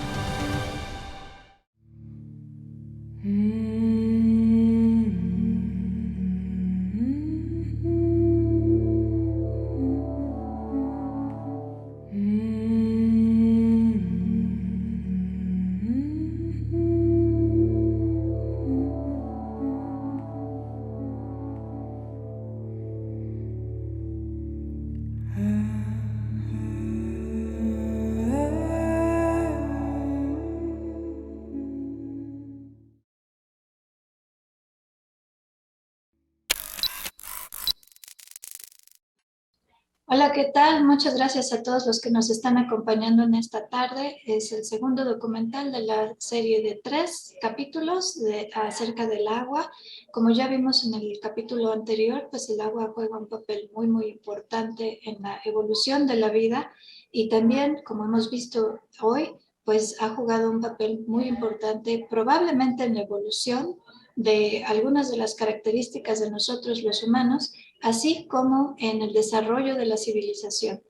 Hola, ¿qué tal? Muchas gracias a todos los que nos están acompañando en esta tarde. Es el segundo documental de la serie de 3 capítulos acerca del agua. Como ya vimos en el capítulo anterior, pues el agua juega un papel muy, muy importante en la evolución de la vida y también, como hemos visto hoy, pues ha jugado un papel muy importante probablemente en la evolución de algunas de las características de nosotros los humanos, así como en el desarrollo de la civilización.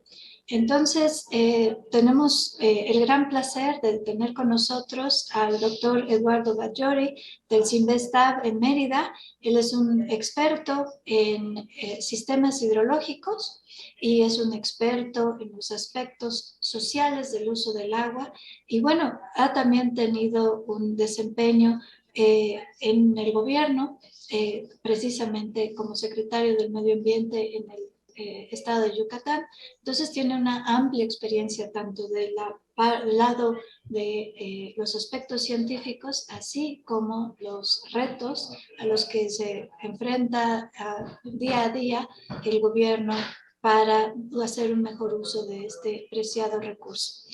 Entonces, tenemos el gran placer de tener con nosotros al doctor Eduardo Batllori del CINVESTAB en Mérida. Él es un experto en sistemas hidrológicos y es un experto en los aspectos sociales del uso del agua. Y bueno, ha también tenido un desempeño en el gobierno, precisamente como secretario del Medio Ambiente en el estado de Yucatán. Entonces tiene una amplia experiencia tanto del lado de los aspectos científicos, así como los retos a los que se enfrenta día a día el gobierno para hacer un mejor uso de este preciado recurso.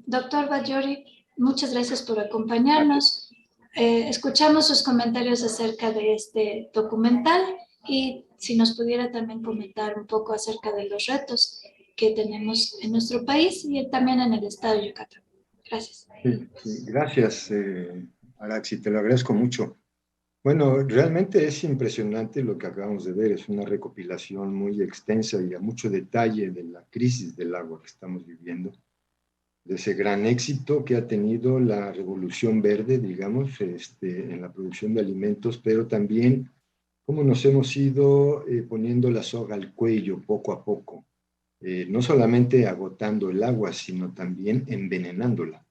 Doctor Batllori, muchas gracias por acompañarnos. Escuchamos sus comentarios acerca de este documental y si nos pudiera también comentar un poco acerca de los retos que tenemos en nuestro país y también en el estado de Yucatán. Gracias. Sí, gracias, Araxi, te lo agradezco mucho. Bueno, realmente es impresionante lo que acabamos de ver, es una recopilación muy extensa y a mucho detalle de la crisis del agua que estamos viviendo, de ese gran éxito que ha tenido la revolución verde, digamos, en la producción de alimentos, pero también cómo nos hemos ido poniendo la soga al cuello poco a poco, no solamente agotando el agua, sino también envenenándola,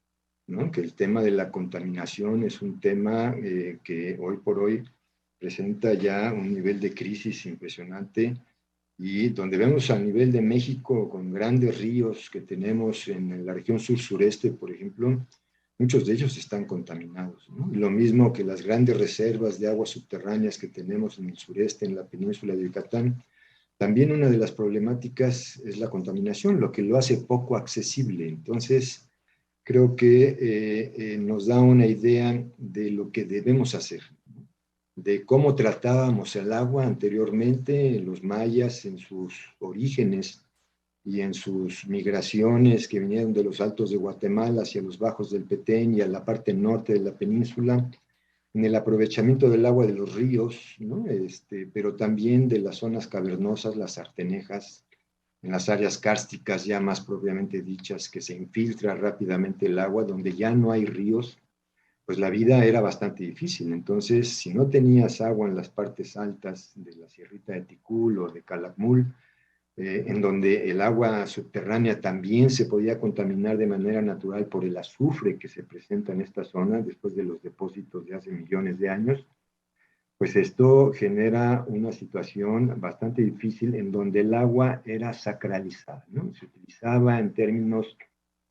¿no? Que el tema de la contaminación es un tema que hoy por hoy presenta ya un nivel de crisis impresionante, y donde vemos a nivel de México con grandes ríos que tenemos en la región sur-sureste, por ejemplo, muchos de ellos están contaminados, ¿no? Y lo mismo que las grandes reservas de aguas subterráneas que tenemos en el sureste, en la península de Yucatán. También una de las problemáticas es la contaminación, lo que lo hace poco accesible. Entonces, creo que nos da una idea de lo que debemos hacer, ¿no? De cómo tratábamos el agua anteriormente, los mayas en sus orígenes y en sus migraciones que vinieron de los altos de Guatemala hacia los bajos del Petén y a la parte norte de la península, en el aprovechamiento del agua de los ríos, ¿no? Pero también de las zonas cavernosas, las artenejas, en las áreas kársticas ya más propiamente dichas, que se infiltra rápidamente el agua, donde ya no hay ríos, pues la vida era bastante difícil. Entonces, si no tenías agua en las partes altas de la Sierrita de Ticul o de Calakmul, en donde el agua subterránea también se podía contaminar de manera natural por el azufre que se presenta en esta zona después de los depósitos de hace millones de años, pues esto genera una situación bastante difícil en donde el agua era sacralizada, ¿no? Se utilizaba en términos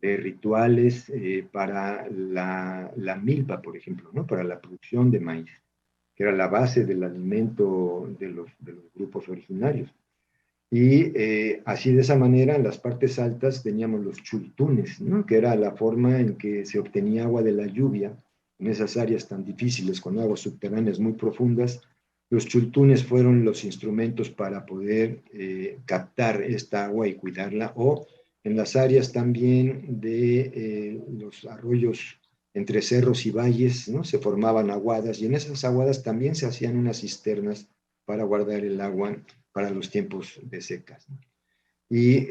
de rituales para la milpa, por ejemplo, ¿no? Para la producción de maíz, que era la base del alimento de los grupos originarios. Y así de esa manera en las partes altas teníamos los chultunes, ¿no? Que era la forma en que se obtenía agua de la lluvia en esas áreas tan difíciles con aguas subterráneas muy profundas. Los chultunes fueron los instrumentos para poder captar esta agua y cuidarla, o en las áreas también de los arroyos entre cerros y valles, ¿no? Se formaban aguadas, y en esas aguadas también se hacían unas cisternas para guardar el agua para los tiempos de secas, ¿no? Y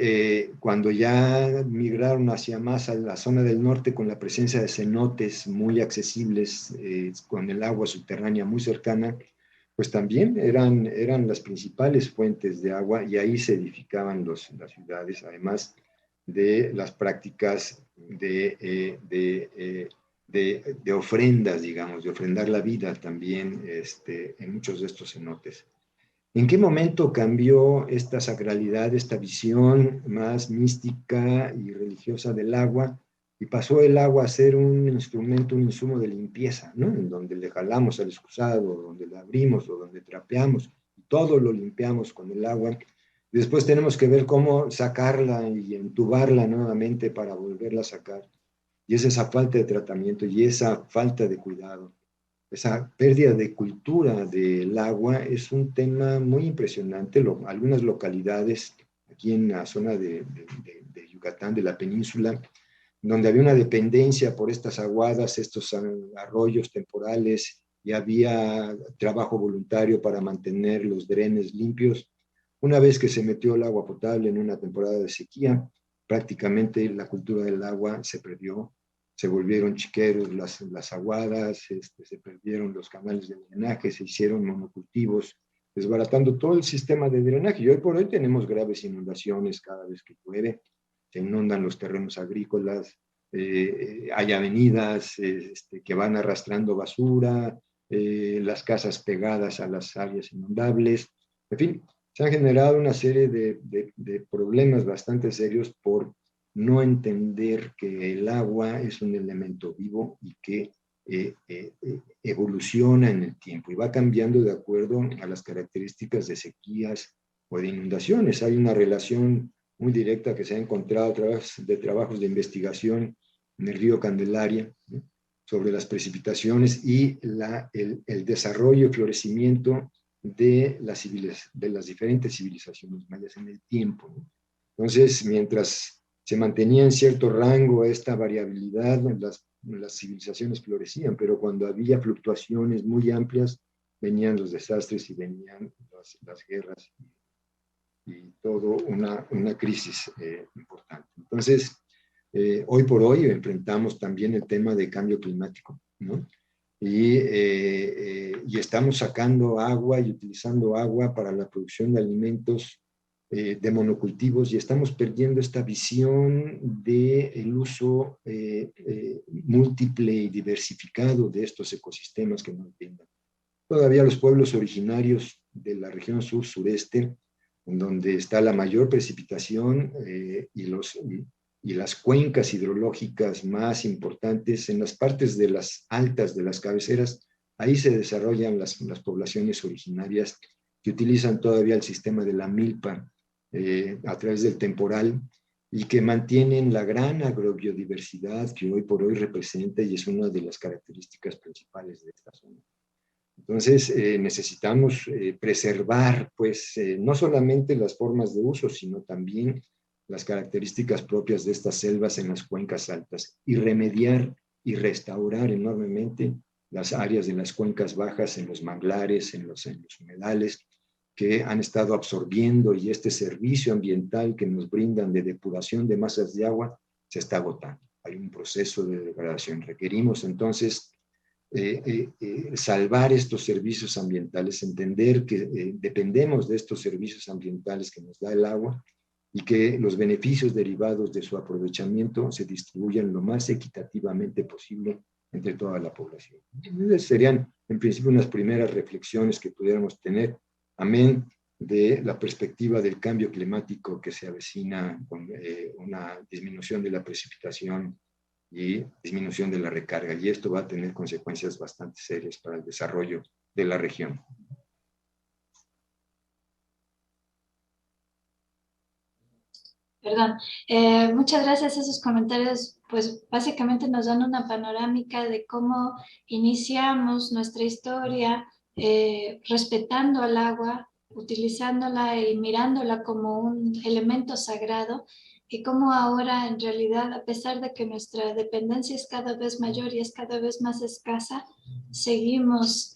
cuando ya migraron hacia más a la zona del norte con la presencia de cenotes muy accesibles, con el agua subterránea muy cercana, pues también eran las principales fuentes de agua, y ahí se edificaban las ciudades, además de las prácticas de ofrendas, digamos, de ofrendar la vida también en muchos de estos cenotes. ¿En qué momento cambió esta sacralidad, esta visión más mística y religiosa del agua, y pasó el agua a ser un instrumento, un insumo de limpieza, ¿no? En donde le jalamos al excusado, donde le abrimos o donde trapeamos, todo lo limpiamos con el agua? Después tenemos que ver cómo sacarla y entubarla nuevamente para volverla a sacar. Y es esa falta de tratamiento y esa falta de cuidado, esa pérdida de cultura del agua, es un tema muy impresionante. Algunas localidades aquí en la zona de Yucatán, de la península, donde había una dependencia por estas aguadas, estos arroyos temporales, y había trabajo voluntario para mantener los drenes limpios. Una vez que se metió el agua potable en una temporada de sequía, prácticamente la cultura del agua se perdió. Se volvieron chiqueros las aguadas, se perdieron los canales de drenaje, se hicieron monocultivos, desbaratando todo el sistema de drenaje. Y hoy por hoy tenemos graves inundaciones cada vez que llueve, se inundan los terrenos agrícolas, hay avenidas que van arrastrando basura, las casas pegadas a las áreas inundables. En fin, se han generado una serie de problemas bastante serios por no entender que el agua es un elemento vivo y que evoluciona en el tiempo y va cambiando de acuerdo a las características de sequías o de inundaciones. Hay una relación muy directa que se ha encontrado a través de trabajos de investigación en el río Candelaria, ¿no?, sobre las precipitaciones y el desarrollo y florecimiento de las diferentes civilizaciones mayas en el tiempo, ¿no? Entonces, mientras se mantenía en cierto rango esta variabilidad, las civilizaciones florecían, pero cuando había fluctuaciones muy amplias, venían los desastres y venían las guerras y todo una crisis importante. Entonces, hoy por hoy enfrentamos también el tema de cambio climático, ¿no? Y estamos sacando agua y utilizando agua para la producción de alimentos de monocultivos, y estamos perdiendo esta visión del uso múltiple y diversificado de estos ecosistemas que nos brindan. Todavía los pueblos originarios de la región sur-sureste, en donde está la mayor precipitación y las cuencas hidrológicas más importantes, en las partes de las altas de las cabeceras, ahí se desarrollan las poblaciones originarias que utilizan todavía el sistema de la milpa a través del temporal, y que mantienen la gran agrobiodiversidad que hoy por hoy representa y es una de las características principales de esta zona. Entonces, necesitamos preservar, pues, no solamente las formas de uso, sino también las características propias de estas selvas en las cuencas altas, y remediar y restaurar enormemente las áreas de las cuencas bajas, en los manglares, en los humedales, que han estado absorbiendo, y este servicio ambiental que nos brindan de depuración de masas de agua se está agotando. Hay un proceso de degradación. Requerimos entonces salvar estos servicios ambientales, entender que dependemos de estos servicios ambientales que nos da el agua, y que los beneficios derivados de su aprovechamiento se distribuyan lo más equitativamente posible entre toda la población. Esas serían, en principio, unas primeras reflexiones que pudiéramos tener, amén de la perspectiva del cambio climático que se avecina con una disminución de la precipitación y disminución de la recarga. Y esto va a tener consecuencias bastante serias para el desarrollo de la región. Perdón. Muchas gracias. Esos comentarios, pues básicamente nos dan una panorámica de cómo iniciamos nuestra historia respetando al agua, utilizándola y mirándola como un elemento sagrado, y cómo ahora en realidad, a pesar de que nuestra dependencia es cada vez mayor y es cada vez más escasa, seguimos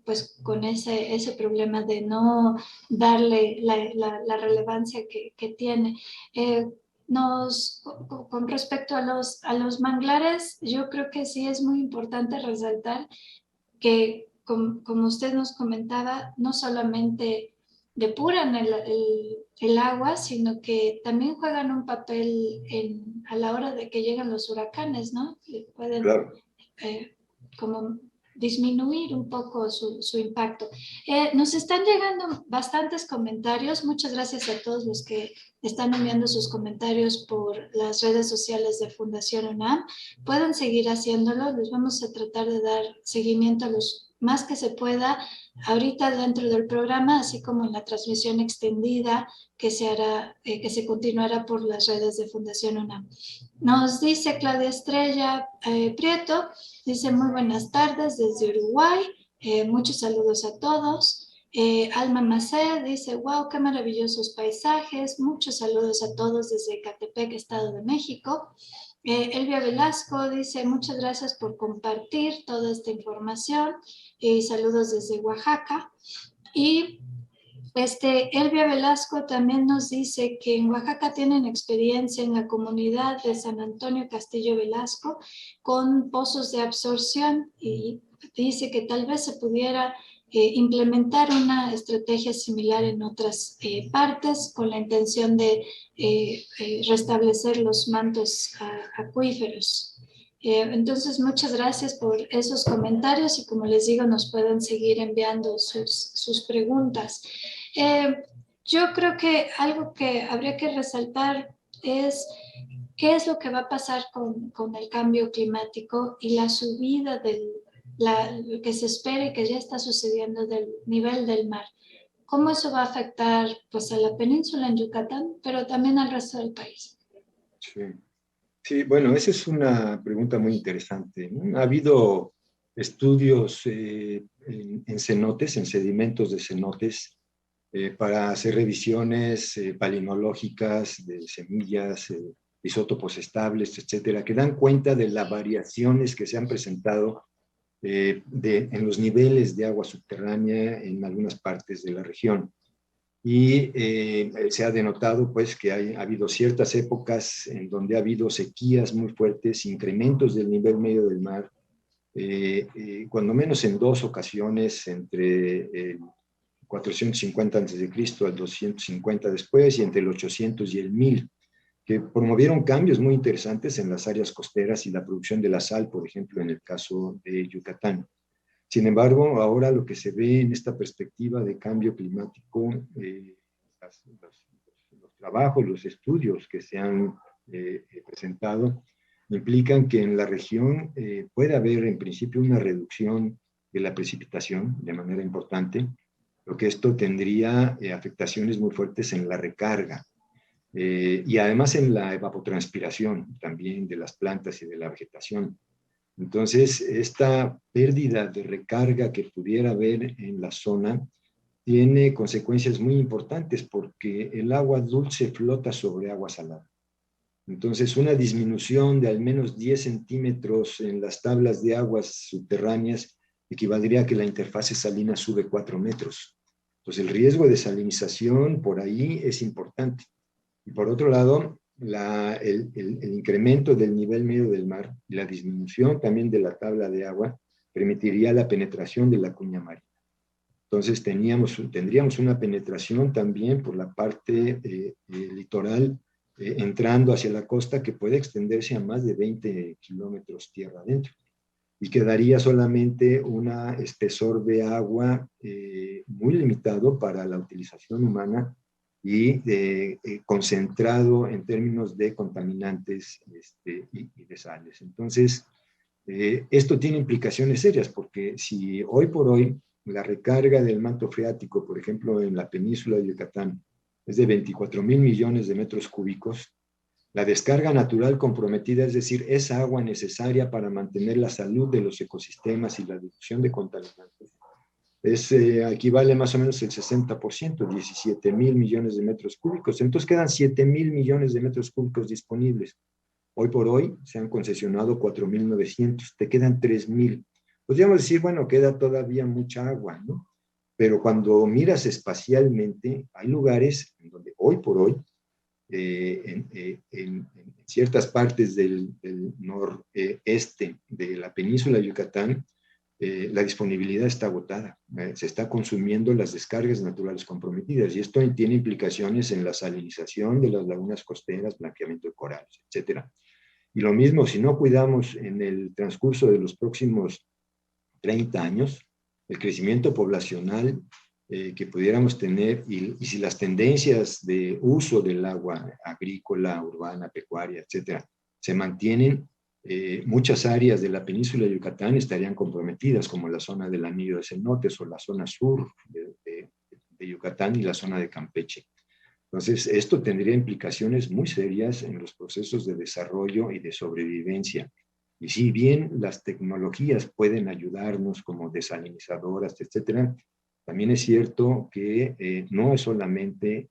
pues con ese problema de no darle la relevancia que tiene. Con respecto a los manglares, yo creo que sí es muy importante resaltar que, como usted nos comentaba, no solamente depuran el agua, sino que también juegan un papel a la hora de que llegan los huracanes, ¿no? Pueden claro. Como disminuir un poco su impacto. Nos están llegando bastantes comentarios. Muchas gracias a todos los que están enviando sus comentarios por las redes sociales de Fundación UNAM. Pueden seguir haciéndolo. Les vamos a tratar de dar seguimiento a los más que se pueda ahorita dentro del programa, así como en la transmisión extendida que se hará, que se continuará por las redes de Fundación UNAM. Nos dice Claudia Estrella Prieto, dice muy buenas tardes desde Uruguay, muchos saludos a todos. Alma Macé dice, wow, qué maravillosos paisajes, muchos saludos a todos desde Ecatepec, Estado de México. Elvia Velasco dice, muchas gracias por compartir toda esta información y saludos desde Oaxaca. Y Elvia Velasco también nos dice que en Oaxaca tienen experiencia en la comunidad de San Antonio Castillo Velasco con pozos de absorción, y dice que tal vez se pudiera implementar una estrategia similar en otras partes con la intención de restablecer los mantos acuíferos. Entonces, muchas gracias por esos comentarios y, como les digo, nos pueden seguir enviando sus preguntas. Yo creo que algo que habría que resaltar es qué es lo que va a pasar con el cambio climático y la subida lo que se espera y que ya está sucediendo del nivel del mar. ¿Cómo eso va a afectar pues, a la península en Yucatán, pero también al resto del país? Sí, bueno, esa es una pregunta muy interesante, ¿no? Ha habido estudios en cenotes, en sedimentos de cenotes, para hacer revisiones palinológicas de semillas, isótopos estables, etcétera, que dan cuenta de las variaciones que se han presentado en los niveles de agua subterránea en algunas partes de la región. Y se ha denotado pues, que ha habido ciertas épocas en donde ha habido sequías muy fuertes, incrementos del nivel medio del mar, cuando menos en 2 ocasiones, entre 450 a.C. al 250 después, y entre el 800 y el 1000, que promovieron cambios muy interesantes en las áreas costeras y la producción de la sal, por ejemplo, en el caso de Yucatán. Sin embargo, ahora lo que se ve en esta perspectiva de cambio climático, los trabajos, los estudios que se han presentado, implican que en la región puede haber en principio una reducción de la precipitación de manera importante, lo que esto tendría afectaciones muy fuertes en la recarga y además en la evapotranspiración también de las plantas y de la vegetación. Entonces, esta pérdida de recarga que pudiera haber en la zona tiene consecuencias muy importantes porque el agua dulce flota sobre agua salada. Entonces, una disminución de al menos 10 centímetros en las tablas de aguas subterráneas equivaldría a que la interfase salina sube 4 metros. Entonces, el riesgo de salinización por ahí es importante. Y por otro lado, el incremento del nivel medio del mar y la disminución también de la tabla de agua permitiría la penetración de la cuña marina. Entonces tendríamos una penetración también por la parte litoral, entrando hacia la costa, que puede extenderse a más de 20 kilómetros tierra adentro. y quedaría solamente un espesor de agua muy limitado para la utilización humana y concentrado en términos de contaminantes y de sales. Entonces, esto tiene implicaciones serias, porque si hoy por hoy la recarga del manto freático, por ejemplo, en la península de Yucatán, es de 24,000 millones de metros cúbicos, la descarga natural comprometida, es decir, esa agua necesaria para mantener la salud de los ecosistemas y la reducción de contaminantes, equivale más o menos el 60%, 17,000 millones de metros cúbicos. Entonces quedan 7,000 millones de metros cúbicos disponibles. Hoy por hoy se han concesionado 4,900, te quedan 3,000. Podríamos decir, bueno, queda todavía mucha agua, ¿no? Pero cuando miras espacialmente, hay lugares en donde hoy por hoy, en ciertas partes del noreste de la península de Yucatán, la disponibilidad está agotada. Se está consumiendo las descargas naturales comprometidas, y esto tiene implicaciones en la salinización de las lagunas costeras, blanqueamiento de corales, etc. Y lo mismo, si no cuidamos en el transcurso de los próximos 30 años, el crecimiento poblacional que pudiéramos tener, y si las tendencias de uso del agua agrícola, urbana, pecuaria, etcétera, se mantienen, muchas áreas de la península de Yucatán estarían comprometidas, como la zona del anillo de cenotes o la zona sur de Yucatán y la zona de Campeche. Entonces, esto tendría implicaciones muy serias en los procesos de desarrollo y de sobrevivencia. Y si bien las tecnologías pueden ayudarnos como desalinizadoras, etcétera, también es cierto que no es solamente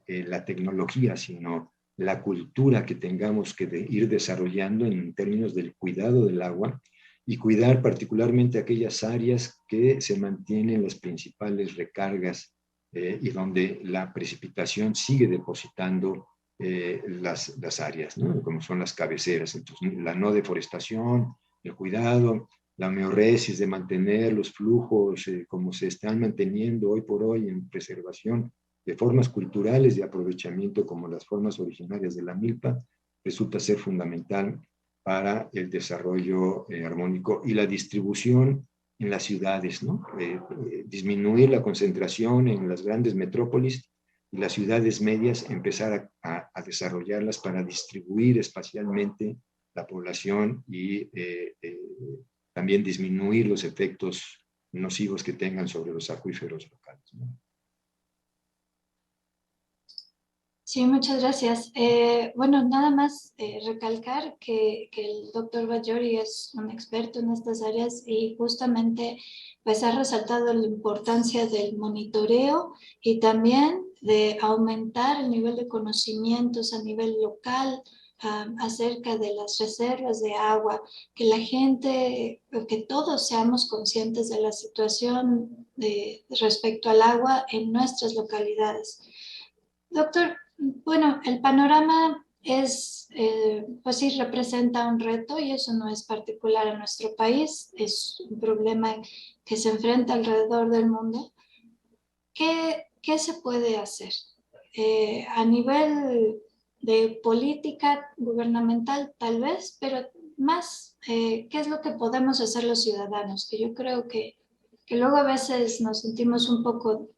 la tecnología, sino la cultura que tengamos que ir desarrollando en términos del cuidado del agua, y cuidar particularmente aquellas áreas que se mantienen las principales recargas y donde la precipitación sigue depositando las áreas, ¿no? Como son las cabeceras. Entonces, la no deforestación, el cuidado, la homeoresis de mantener los flujos como se están manteniendo hoy por hoy en preservación de formas culturales de aprovechamiento como las formas originarias de la milpa, resulta ser fundamental para el desarrollo armónico y la distribución en las ciudades, ¿no? Disminuir la concentración en las grandes metrópolis, y las ciudades medias empezar a desarrollarlas para distribuir espacialmente la población y también disminuir los efectos nocivos que tengan sobre los acuíferos locales, ¿no? Sí, muchas gracias. Bueno, nada más recalcar que el doctor Batllori es un experto en estas áreas, y justamente pues ha resaltado la importancia del monitoreo y también de aumentar el nivel de conocimientos a nivel local acerca de las reservas de agua, que la gente, que todos seamos conscientes de la situación respecto al agua en nuestras localidades. Doctor, bueno, el panorama es, pues sí, representa un reto, y eso no es particular a nuestro país, es un problema que se enfrenta alrededor del mundo. ¿Qué se puede hacer? A nivel de política gubernamental, tal vez, pero más, ¿qué es lo que podemos hacer los ciudadanos? Que yo creo que luego a veces nos sentimos un poco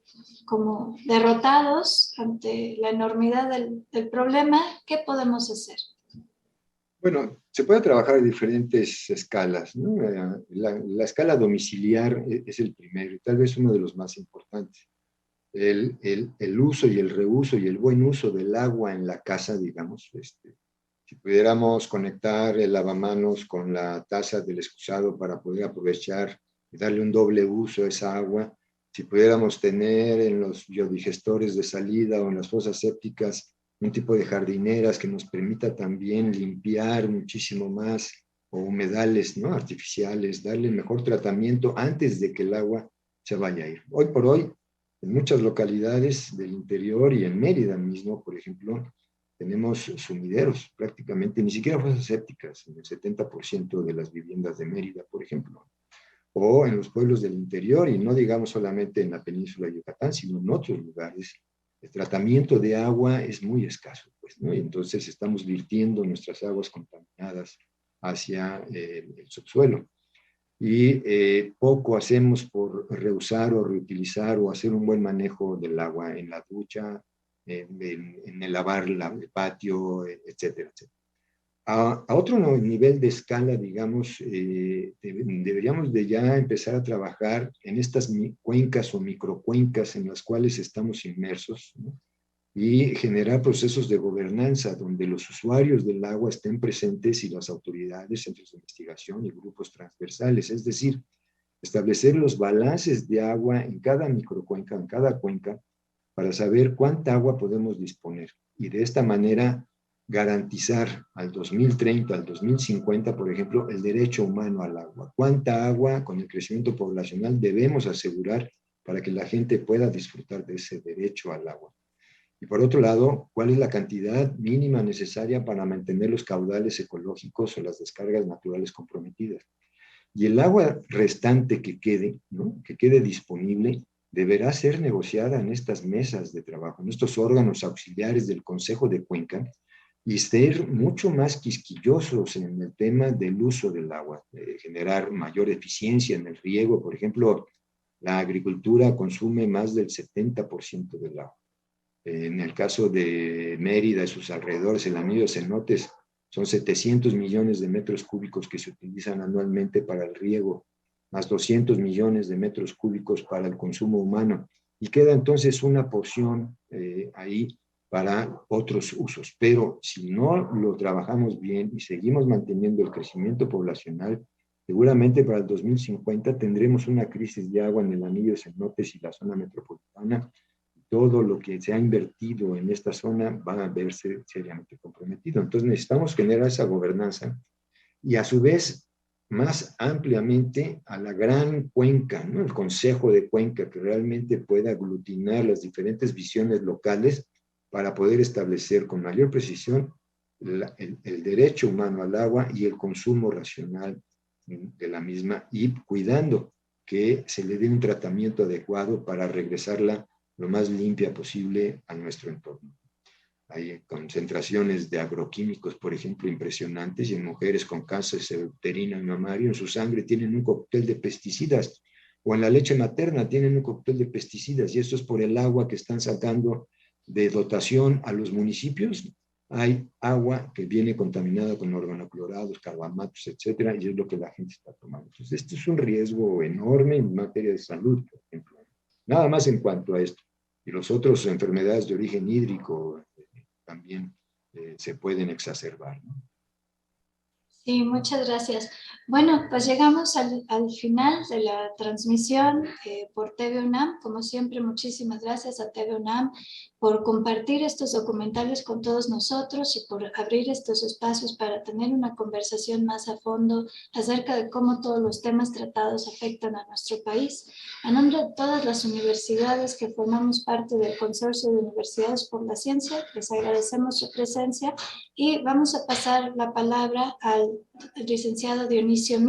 como derrotados ante la enormidad del problema. ¿Qué podemos hacer? Bueno, se puede trabajar en diferentes escalas, ¿no? La escala domiciliar es el primero y tal vez uno de los más importantes. El uso y el reuso y el buen uso del agua en la casa, digamos. Si pudiéramos conectar el lavamanos con la taza del excusado para poder aprovechar y darle un doble uso a esa agua, si pudiéramos tener en los biodigestores de salida o en las fosas sépticas un tipo de jardineras que nos permita también limpiar muchísimo más, o humedales, ¿no?, artificiales, darle mejor tratamiento antes de que el agua se vaya a ir. Hoy por hoy, en muchas localidades del interior y en Mérida mismo, por ejemplo, tenemos sumideros prácticamente, ni siquiera fosas sépticas, en el 70% de las viviendas de Mérida, por ejemplo, o en los pueblos del interior, y no digamos solamente en la península de Yucatán, sino en otros lugares. El tratamiento de agua es muy escaso, pues, ¿no? Y entonces estamos virtiendo nuestras aguas contaminadas hacia el subsuelo. y poco hacemos por reusar o reutilizar o hacer un buen manejo del agua en la ducha, en el lavar el patio, etcétera, etcétera. A otro nivel de escala, digamos, deberíamos de ya empezar a trabajar en estas cuencas o microcuencas en las cuales estamos inmersos, ¿no? Y generar procesos de gobernanza donde los usuarios del agua estén presentes y las autoridades, centros de investigación y grupos transversales, es decir, establecer los balances de agua en cada microcuenca, en cada cuenca, para saber cuánta agua podemos disponer y de esta manera garantizar al 2030, al 2050, por ejemplo, el derecho humano al agua. ¿Cuánta agua con el crecimiento poblacional debemos asegurar para que la gente pueda disfrutar de ese derecho al agua? Y por otro lado, ¿cuál es la cantidad mínima necesaria para mantener los caudales ecológicos o las descargas naturales comprometidas? Y el agua restante que quede, ¿no?, que quede disponible, deberá ser negociada en estas mesas de trabajo, en estos órganos auxiliares del Consejo de Cuenca, y ser mucho más quisquillosos en el tema del uso del agua, generar mayor eficiencia en el riego. Por ejemplo, la agricultura consume más del 70% del agua. En el caso de Mérida y sus alrededores, el anillo de cenotes, son 700 millones de metros cúbicos que se utilizan anualmente para el riego, más 200 millones de metros cúbicos para el consumo humano. Y queda entonces una porción ahí para otros usos. Pero si no lo trabajamos bien y seguimos manteniendo el crecimiento poblacional, seguramente para el 2050 tendremos una crisis de agua en el anillo de cenotes y la zona metropolitana. Todo lo que se ha invertido en esta zona va a verse seriamente comprometido. Entonces necesitamos generar esa gobernanza y a su vez más ampliamente a la gran cuenca, ¿no?, el Consejo de Cuenca, que realmente pueda aglutinar las diferentes visiones locales para poder establecer con mayor precisión el derecho humano al agua y el consumo racional de la misma, y cuidando que se le dé un tratamiento adecuado para regresarla lo más limpia posible a nuestro entorno. Hay concentraciones de agroquímicos, por ejemplo, impresionantes, y en mujeres con cáncer uterino y mamario, en su sangre tienen un cóctel de pesticidas, o en la leche materna tienen un cóctel de pesticidas, y esto es por el agua que están sacando de dotación a los municipios. Hay agua que viene contaminada con organoclorados, carbamatos, etcétera, y es lo que la gente está tomando. Entonces, esto es un riesgo enorme en materia de salud, por ejemplo. Nada más en cuanto a esto. Y los otros enfermedades de origen hídrico también se pueden exacerbar, ¿no? Sí, muchas gracias. Bueno, pues llegamos al final de la transmisión por TV UNAM. Como siempre, muchísimas gracias a TV UNAM por compartir estos documentales con todos nosotros y por abrir estos espacios para tener una conversación más a fondo acerca de cómo todos los temas tratados afectan a nuestro país. A nombre de todas las universidades que formamos parte del Consorcio de Universidades por la Ciencia, les agradecemos su presencia y vamos a pasar la palabra al licenciado Dionisio.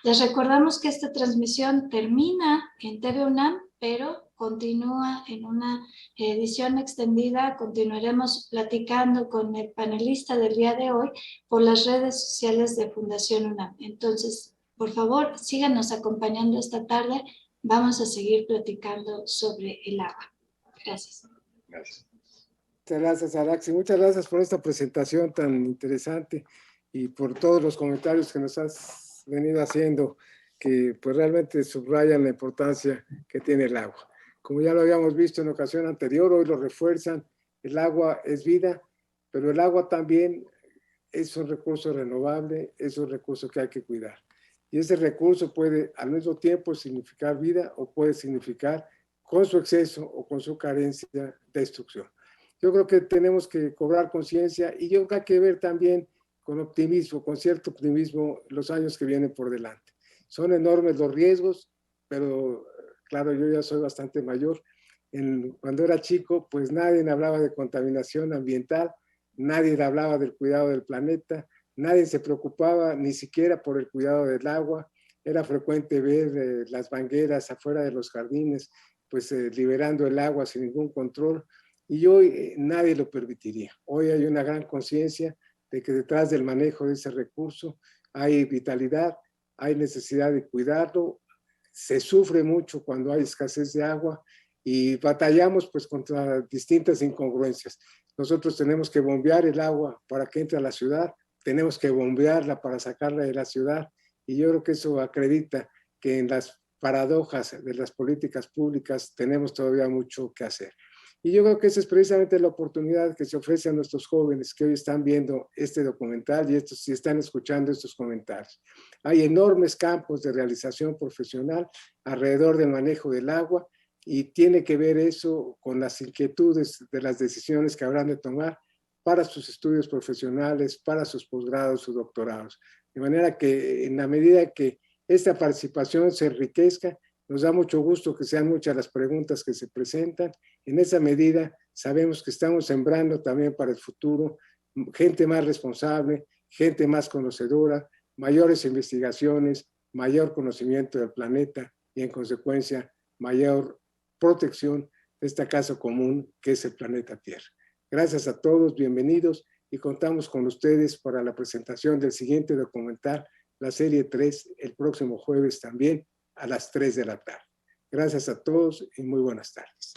Les recordamos que esta transmisión termina en TV UNAM, pero continúa en una edición extendida. Continuaremos platicando con el panelista del día de hoy por las redes sociales de Fundación UNAM. Entonces, por favor, síganos acompañando esta tarde. Vamos a seguir platicando sobre el agua. Gracias. Gracias. Muchas gracias, Araxi. Muchas gracias por esta presentación tan interesante y por todos los comentarios que nos has venido haciendo, que pues realmente subrayan la importancia que tiene el agua. Como ya lo habíamos visto en ocasión anterior, hoy lo refuerzan: el agua es vida, pero el agua también es un recurso renovable, es un recurso que hay que cuidar. Y ese recurso puede al mismo tiempo significar vida o puede significar, con su exceso o con su carencia, destrucción. Yo creo que tenemos que cobrar conciencia y yo creo que hay que ver también con optimismo, con cierto optimismo, los años que vienen por delante. Son enormes los riesgos, pero claro, yo ya soy bastante mayor. Cuando era chico, pues nadie hablaba de contaminación ambiental, nadie hablaba del cuidado del planeta, nadie se preocupaba ni siquiera por el cuidado del agua. Era frecuente ver las mangueras afuera de los jardines, pues liberando el agua sin ningún control. Y hoy nadie lo permitiría. Hoy hay una gran conciencia de que detrás del manejo de ese recurso hay vitalidad, hay necesidad de cuidarlo, se sufre mucho cuando hay escasez de agua y batallamos pues contra distintas incongruencias. Nosotros tenemos que bombear el agua para que entre a la ciudad, tenemos que bombearla para sacarla de la ciudad, y yo creo que eso acredita que en las paradojas de las políticas públicas tenemos todavía mucho que hacer. Y yo creo que esa es precisamente la oportunidad que se ofrece a nuestros jóvenes que hoy están viendo este documental y estos, si están escuchando estos comentarios. Hay enormes campos de realización profesional alrededor del manejo del agua, y tiene que ver eso con las inquietudes de las decisiones que habrán de tomar para sus estudios profesionales, para sus posgrados, sus doctorados. De manera que en la medida que esta participación se enriquezca, nos da mucho gusto que sean muchas las preguntas que se presentan. En esa medida sabemos que estamos sembrando también para el futuro gente más responsable, gente más conocedora, mayores investigaciones, mayor conocimiento del planeta y en consecuencia mayor protección de esta casa común que es el planeta Tierra. Gracias a todos, bienvenidos, y contamos con ustedes para la presentación del siguiente documental, la serie 3, el próximo jueves también a las 3 de la tarde. Gracias a todos y muy buenas tardes.